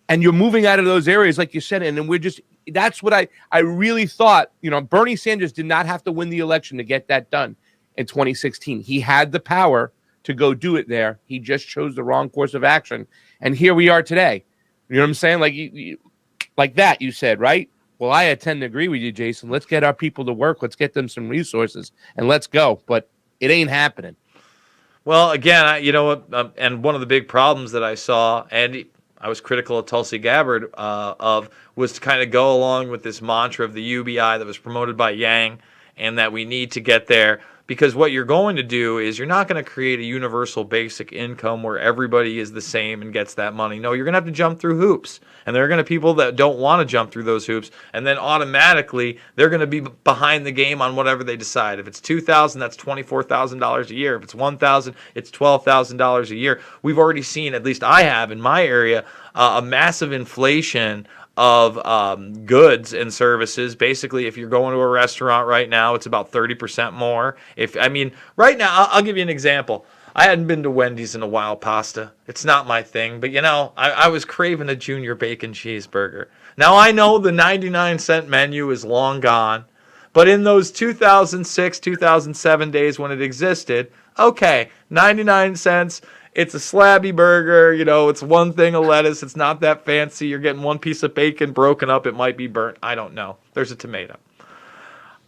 And you're moving out of those areas, like you said, and then that's what I really thought. Bernie Sanders did not have to win the election to get that done in 2016. He had the power to go do it there. He just chose the wrong course of action. And here we are today. You know what I'm saying? Like, like that, you said, right? Well, I tend to agree with you, Jason. Let's get our people to work. Let's get them some resources and let's go. But it ain't happening. Well, again, you know what? And one of the big problems that I saw, and I was critical of Tulsi Gabbard was to kind of go along with this mantra of the UBI that was promoted by Yang, and that we need to get there. Because what you're going to do is you're not going to create a universal basic income where everybody is the same and gets that money. No, you're going to have to jump through hoops. And there are going to be people that don't want to jump through those hoops. And then automatically they're going to be behind the game on whatever they decide. If it's $2,000, that's $24,000 a year. If it's $1,000, it's $12,000 a year. We've already seen, at least I have in my area, a massive inflation of goods and services. Basically, if you're going to a restaurant right now, it's about 30% more. Right now, I'll give you an example. I hadn't been to Wendy's in a while, pasta. It's not my thing, but I was craving a junior bacon cheeseburger. Now, I know the 99-cent menu is long gone, but in those 2006, 2007 days when it existed, okay, 99 cents. It's a slabby burger, it's one thing of lettuce. It's not that fancy. You're getting one piece of bacon broken up. It might be burnt. I don't know. There's a tomato.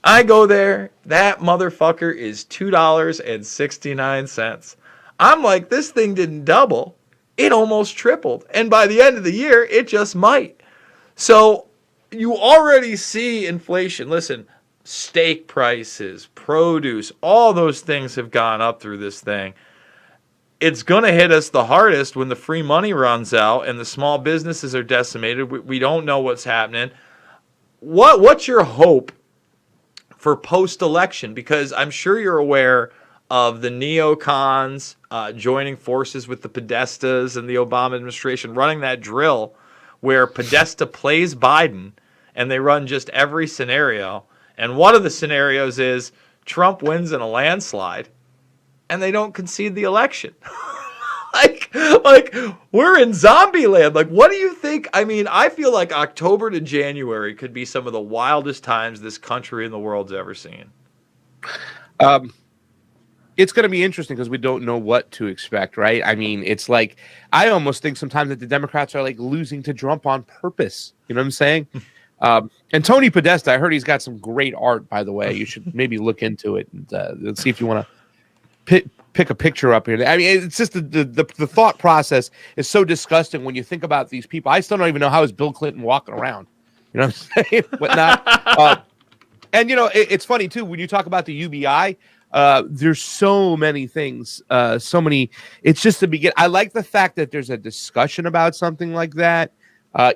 I go there. That motherfucker is $2.69. I'm like, this thing didn't double. It almost tripled. And by the end of the year, it just might. So you already see inflation. Listen, steak prices, produce, all those things have gone up through this thing. It's going to hit us the hardest when the free money runs out and the small businesses are decimated. We don't know what's happening. What's your hope for post-election? Because I'm sure you're aware of the neocons joining forces with the Podestas and the Obama administration running that drill where Podesta plays Biden and they run just every scenario. And one of the scenarios is Trump wins in a landslide and they don't concede the election. like we're in zombie land. Like, what do you think? I feel like October to January could be some of the wildest times this country and the world's ever seen. It's going to be interesting because we don't know what to expect, right? It's like, I almost think sometimes that the Democrats are like losing to Trump on purpose. You know what I'm saying? And Tony Podesta, I heard he's got some great art, by the way. You should maybe look into it and see if you want to pick a picture up here. It's just the thought process is so disgusting when you think about these people. I still don't even know how is Bill Clinton walking around. You know what I'm saying? Whatnot. And it's funny too when you talk about the UBI. There's so many things, It's just the beginning. I like the fact that there's a discussion about something like that.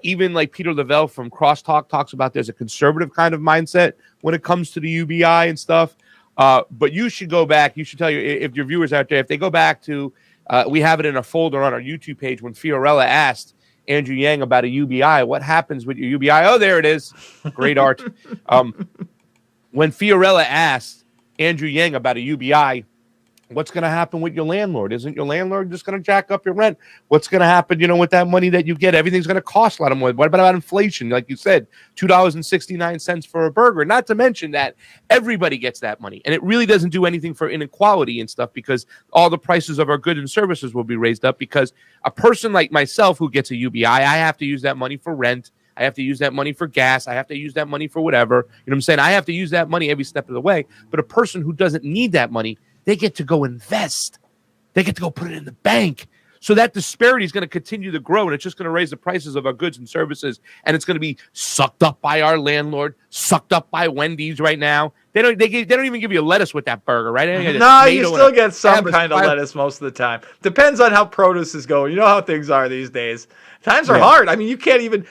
Even like Peter Lavelle from Crosstalk talks about there's a conservative kind of mindset when it comes to the UBI and stuff. But you should go back. You should tell if your viewers out there, if they go back to, we have it in a folder on our YouTube page when Fiorella asked Andrew Yang about a UBI. What happens with your UBI? Oh, there it is. Great art. When Fiorella asked Andrew Yang about a UBI, what's going to happen with your landlord? Isn't your landlord just going to jack up your rent? What's going to happen, with that money that you get? Everything's going to cost a lot of money. What about inflation? Like you said, $2.69 for a burger. Not to mention that everybody gets that money. And it really doesn't do anything for inequality and stuff because all the prices of our goods and services will be raised up because a person like myself who gets a UBI, I have to use that money for rent. I have to use that money for gas. I have to use that money for whatever. You know what I'm saying? I have to use that money every step of the way. But a person who doesn't need that money, they get to go invest. They get to go put it in the bank. So that disparity is going to continue to grow, and it's just going to raise the prices of our goods and services, and it's going to be sucked up by our landlord, sucked up by Wendy's right now. They don't even give you lettuce with that burger, right? No, you still get some kind of lettuce most of the time. Depends on how produce is going. You know how things are these days. Times are hard. You can't even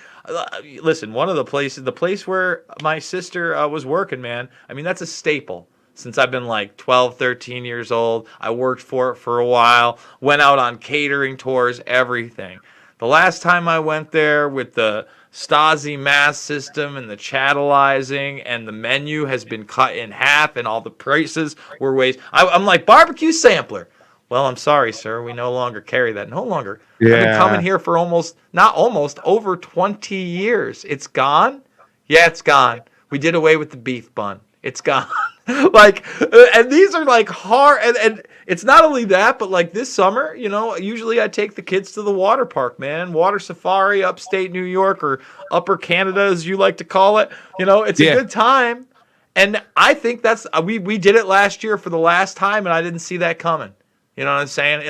listen. One of the place where my sister was working, man. That's a staple. Since I've been like 12, 13 years old, I worked for it for a while, went out on catering tours, everything. The last time I went there with the Stasi mass system and the chattelizing and the menu has been cut in half and all the prices were raised. I'm like, barbecue sampler. Well, I'm sorry, sir. We no longer carry that. No longer. Yeah. I've been coming here for over 20 years. It's gone? Yeah, it's gone. We did away with the beef bun. It's gone. And these are like hard, and it's not only that, but like this summer, usually I take the kids to the water park, man. Water safari, upstate New York or upper Canada, as you like to call it. It's a Yeah. good time. And I think that's we did it last year for the last time, and I didn't see that coming. You know what I'm saying?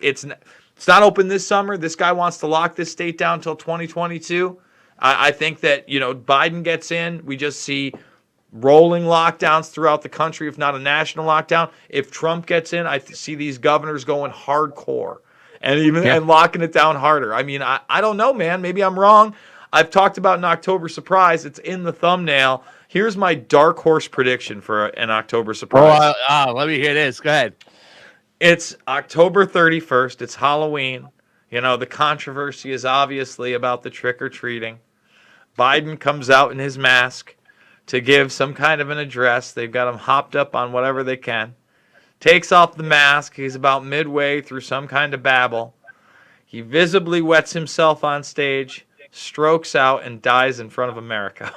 It's not open this summer. This guy wants to lock this state down until 2022. I think that Biden gets in, we just see rolling lockdowns throughout the country, if not a national lockdown. If Trump gets in, I see these governors going hardcore and locking it down harder. I mean, I don't know, man. Maybe I'm wrong. I've talked about an October surprise. It's in the thumbnail. Here's my dark horse prediction for an October surprise. Let me hear this. Go ahead. It's October 31st. It's Halloween. The controversy is obviously about the trick-or-treating. Biden comes out in his mask to give some kind of an address. They've got him hopped up on whatever they can. Takes off the mask. He's about midway through some kind of babble. He visibly wets himself on stage, strokes out, and dies in front of America.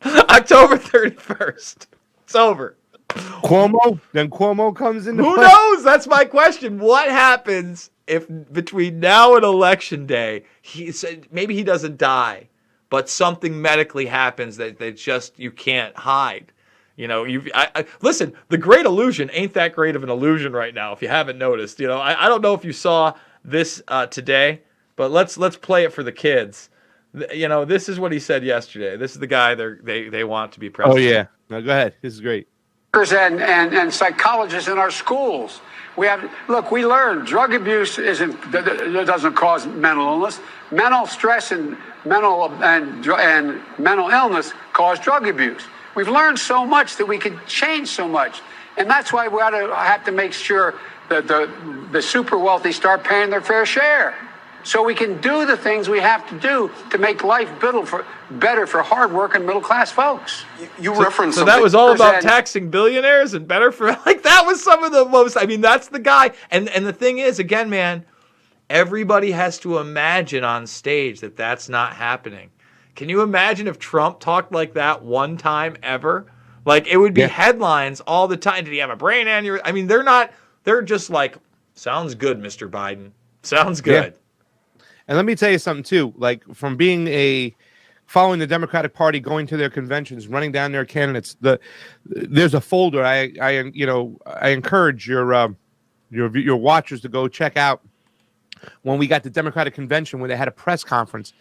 October 31st. It's over. Cuomo? Then Cuomo comes in. Who knows? That's my question. What happens if between now and Election Day, maybe he doesn't die, but something medically happens that just you can't hide? Listen, the Great Illusion ain't that great of an illusion right now, if you haven't noticed. I don't know if you saw this today, but let's play it for the kids. This is what he said yesterday. This is the guy they want to be president. Oh, yeah. No, go ahead. This is great. And psychologists in our schools. We learned drug abuse doesn't cause mental illness. Mental stress and mental illness cause drug abuse. We've learned so much that we could change so much, and that's why we have to make sure that the super wealthy start paying their fair share, so we can do the things we have to do to make life better for hardworking middle class folks. You referenced so that was all about taxing billionaires and better for that was some of the most. I mean, that's the guy. And the thing is, again, man, everybody has to imagine on stage that that's not happening. Can you imagine if Trump talked like that one time ever? Like, it would be headlines all the time. Did he have a brain aneurysm? I mean, they're just like, sounds good, Mr. Biden. Sounds good. Yeah. And let me tell you something too. Like, from being following the Democratic Party, going to their conventions, running down their candidates, there's a folder. I encourage your watchers to go check out when we got the Democratic convention where they had a press conference.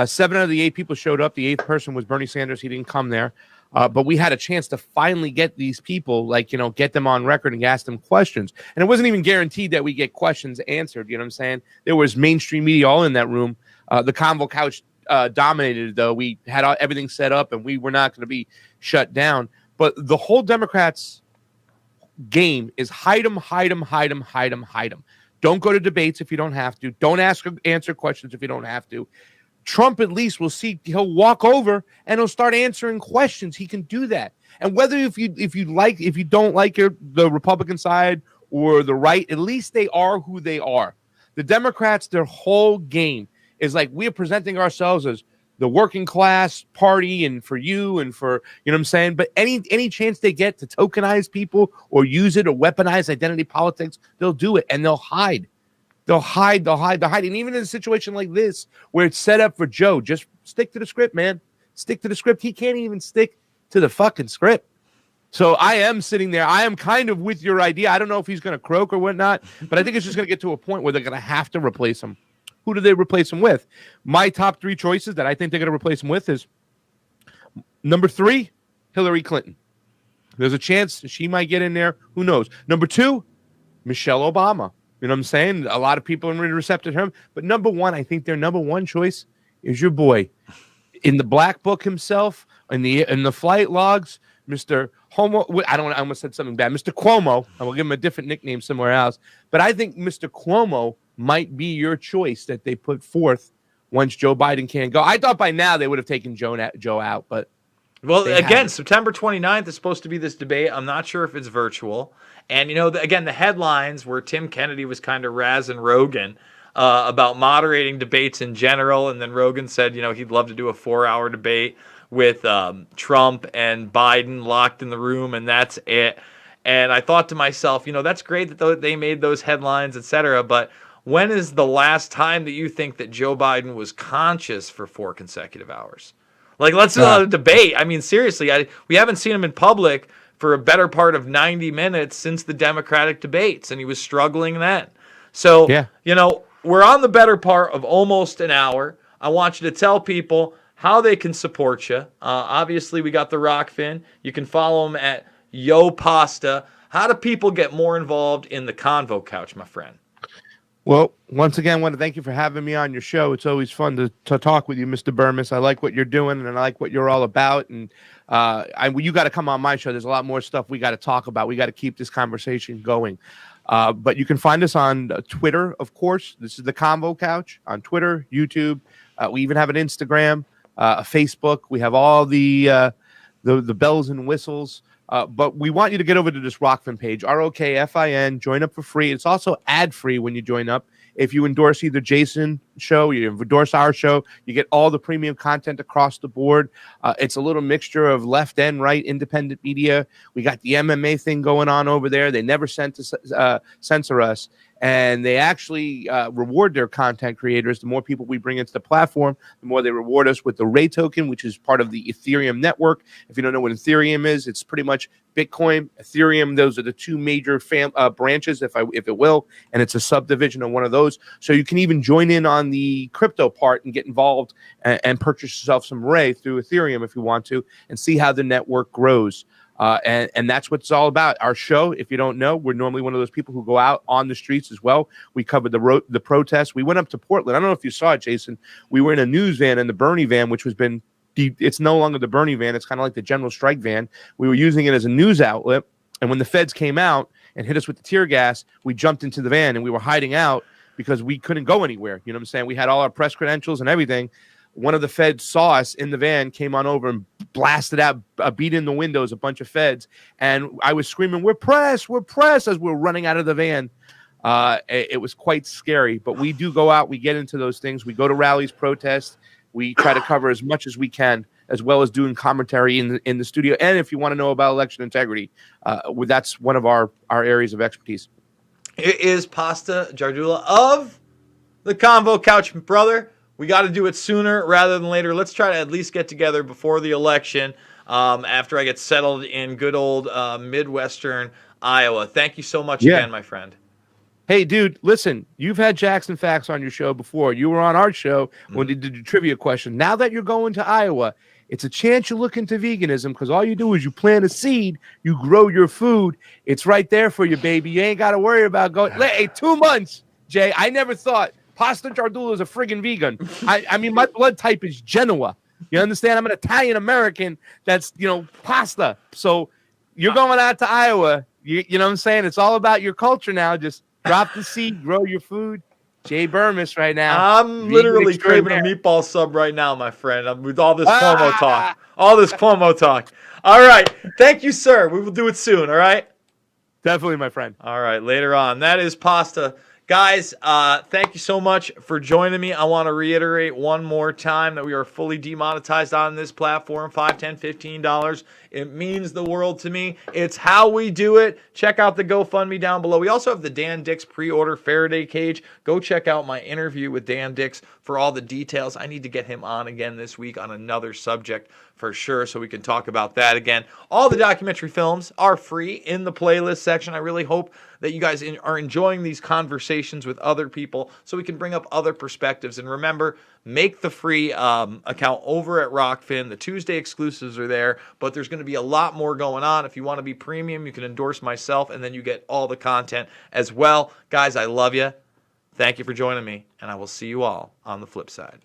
7 out of the 8 people showed up. The 8th person was Bernie Sanders. He didn't come there. But we had a chance to finally get these people, get them on record and ask them questions. And it wasn't even guaranteed that we get questions answered. You know what I'm saying? There was mainstream media all in that room. The Convo couch dominated, though. We had everything set up, and we were not going to be shut down. But the whole Democrats' game is hide them, hide them, hide them, hide them, hide them. Don't go to debates if you don't have to. Don't answer questions if you don't have to. Trump at least will see, he'll walk over and he'll start answering questions. He can do that. And whether if you don't like the Republican side or the right, at least they are who they are. The Democrats, their whole game is like, we're presenting ourselves as the working class party and for you and for, you know what I'm saying? But any chance they get to tokenize people or use it or weaponize identity politics, they'll do it, and they'll hide. They'll hide. And even in a situation like this, where it's set up for Joe, just stick to the script, man. Stick to the script. He can't even stick to the fucking script. So I am sitting there. I am kind of with your idea. I don't know if he's going to croak or whatnot, but I think it's just going to get to a point where they're going to have to replace him. Who do they replace him with? My top 3 choices that I think they're going to replace him with is number 3, Hillary Clinton. There's a chance she might get in there. Who knows? Number 2, Michelle Obama. You know what I'm saying? A lot of people are really receptive to him. But number 1, I think their number 1 choice is your boy. In the black book himself, in the flight logs, Mr. Homo. I almost said something bad. Mr. Cuomo. I will give him a different nickname somewhere else. But I think Mr. Cuomo might be your choice that they put forth once Joe Biden can't go. I thought by now they would have taken Joe out, but well, again, September 29th is supposed to be this debate. I'm not sure if it's virtual. And, again, the headlines where Tim Kennedy was kind of razzing Rogan about moderating debates in general. And then Rogan said, he'd love to do a 4-hour debate with Trump and Biden locked in the room, and that's it. And I thought to myself, that's great that they made those headlines, etc. But when is the last time that you think that Joe Biden was conscious for 4 consecutive hours? Like, let's debate. I mean, seriously, we haven't seen him in public for a better part of 90 minutes since the Democratic debates, and he was struggling then. So, Yeah. We're on the better part of almost an hour. I want you to tell people how they can support you. Obviously, we got the Rockfin. You can follow him at Yo Pasta. How do people get more involved in the Convo Couch, my friend? Well, once again, I want to thank you for having me on your show. It's always fun to talk with you, Mr. Burmis. I like what you're doing, and I like what you're all about. And you got to come on my show. There's a lot more stuff we got to talk about. We got to keep this conversation going. But you can find us on Twitter, of course. This is the Convo Couch on Twitter, YouTube. We even have an Instagram, a Facebook. We have all the bells and whistles. But we want you to get over to this Rockfin page, ROKFIN, join up for free. It's also ad-free when you join up. If you endorse either Jason show, you endorse our show, you get all the premium content across the board. It's a little mixture of left and right independent media. We got the MMA thing going on over there. They never censor us. And they actually reward their content creators. The more people we bring into the platform, the more they reward us with the Ray token, which is part of the Ethereum network. If you don't know what Ethereum is, it's pretty much Bitcoin, Ethereum. Those are the two major branches, if it will, and it's a subdivision of one of those. So you can even join in on the crypto part and get involved and purchase yourself some Ray through Ethereum if you want to, and see how the network grows. And that's what it's all about. Our show, if you don't know, we're normally one of those people who go out on the streets as well. We covered the protests. We went up to Portland. I don't know if you saw it, Jason. We were in a news van, in the Bernie van, which it's no longer the Bernie van. It's kind of like the general strike van. We were using it as a news outlet. And when the feds came out and hit us with the tear gas, we jumped into the van and we were hiding out because we couldn't go anywhere. You know what I'm saying? We had all our press credentials and everything. One of the feds saw us in the van, came on over and blasted out, beat in the windows, a bunch of feds. And I was screaming, we're press, as we're running out of the van. It was quite scary, but we do go out. We get into those things. We go to rallies, protests. We try to cover as much as we can, as well as doing commentary in the studio. And if you want to know about election integrity, that's one of our areas of expertise. It is Pasta Jardula of the Convo Couch, brother. We got to do it sooner rather than later. Let's try to at least get together before the election, after I get settled in good old Midwestern Iowa. Thank you so much again, my friend. Hey, dude, listen, you've had Jackson Facts on your show before. You were on our show when they did the trivia question. Now that you're going to Iowa, it's a chance you look into veganism, because all you do is you plant a seed, you grow your food. It's right there for you, baby. You ain't got to worry about going. Hey, 2 months, Jay. I never thought Pasta Jardula is a friggin' vegan. I mean, my blood type is Genoa. You understand? I'm an Italian American that's, pasta. So you're going out to Iowa. You know what I'm saying? It's all about your culture now. Just drop the seed, grow your food. Jay Burmis right now. I'm literally craving a meatball sub right now, my friend. With all this Cuomo talk. All this Cuomo talk. All right. Thank you, sir. We will do it soon, all right? Definitely, my friend. All right, later on. That is Pasta. Guys, thank you so much for joining me. I want to reiterate one more time that we are fully demonetized on this platform, $5, $10, $15. It means the world to me. It's how we do it. Check out the GoFundMe down below. We also have the Dan Dix pre-order Faraday cage. Go check out my interview with Dan Dix for all the details. I need to get him on again this week on another subject for sure, so we can talk about that again. All the documentary films are free in the playlist section. I really hope that you guys are enjoying these conversations with other people so we can bring up other perspectives. And remember, make the free account over at Rockfin. The Tuesday exclusives are there, but there's going to be a lot more going on. If you want to be premium, you can endorse myself, and then you get all the content as well. Guys, I love you. Thank you for joining me, and I will see you all on the flip side.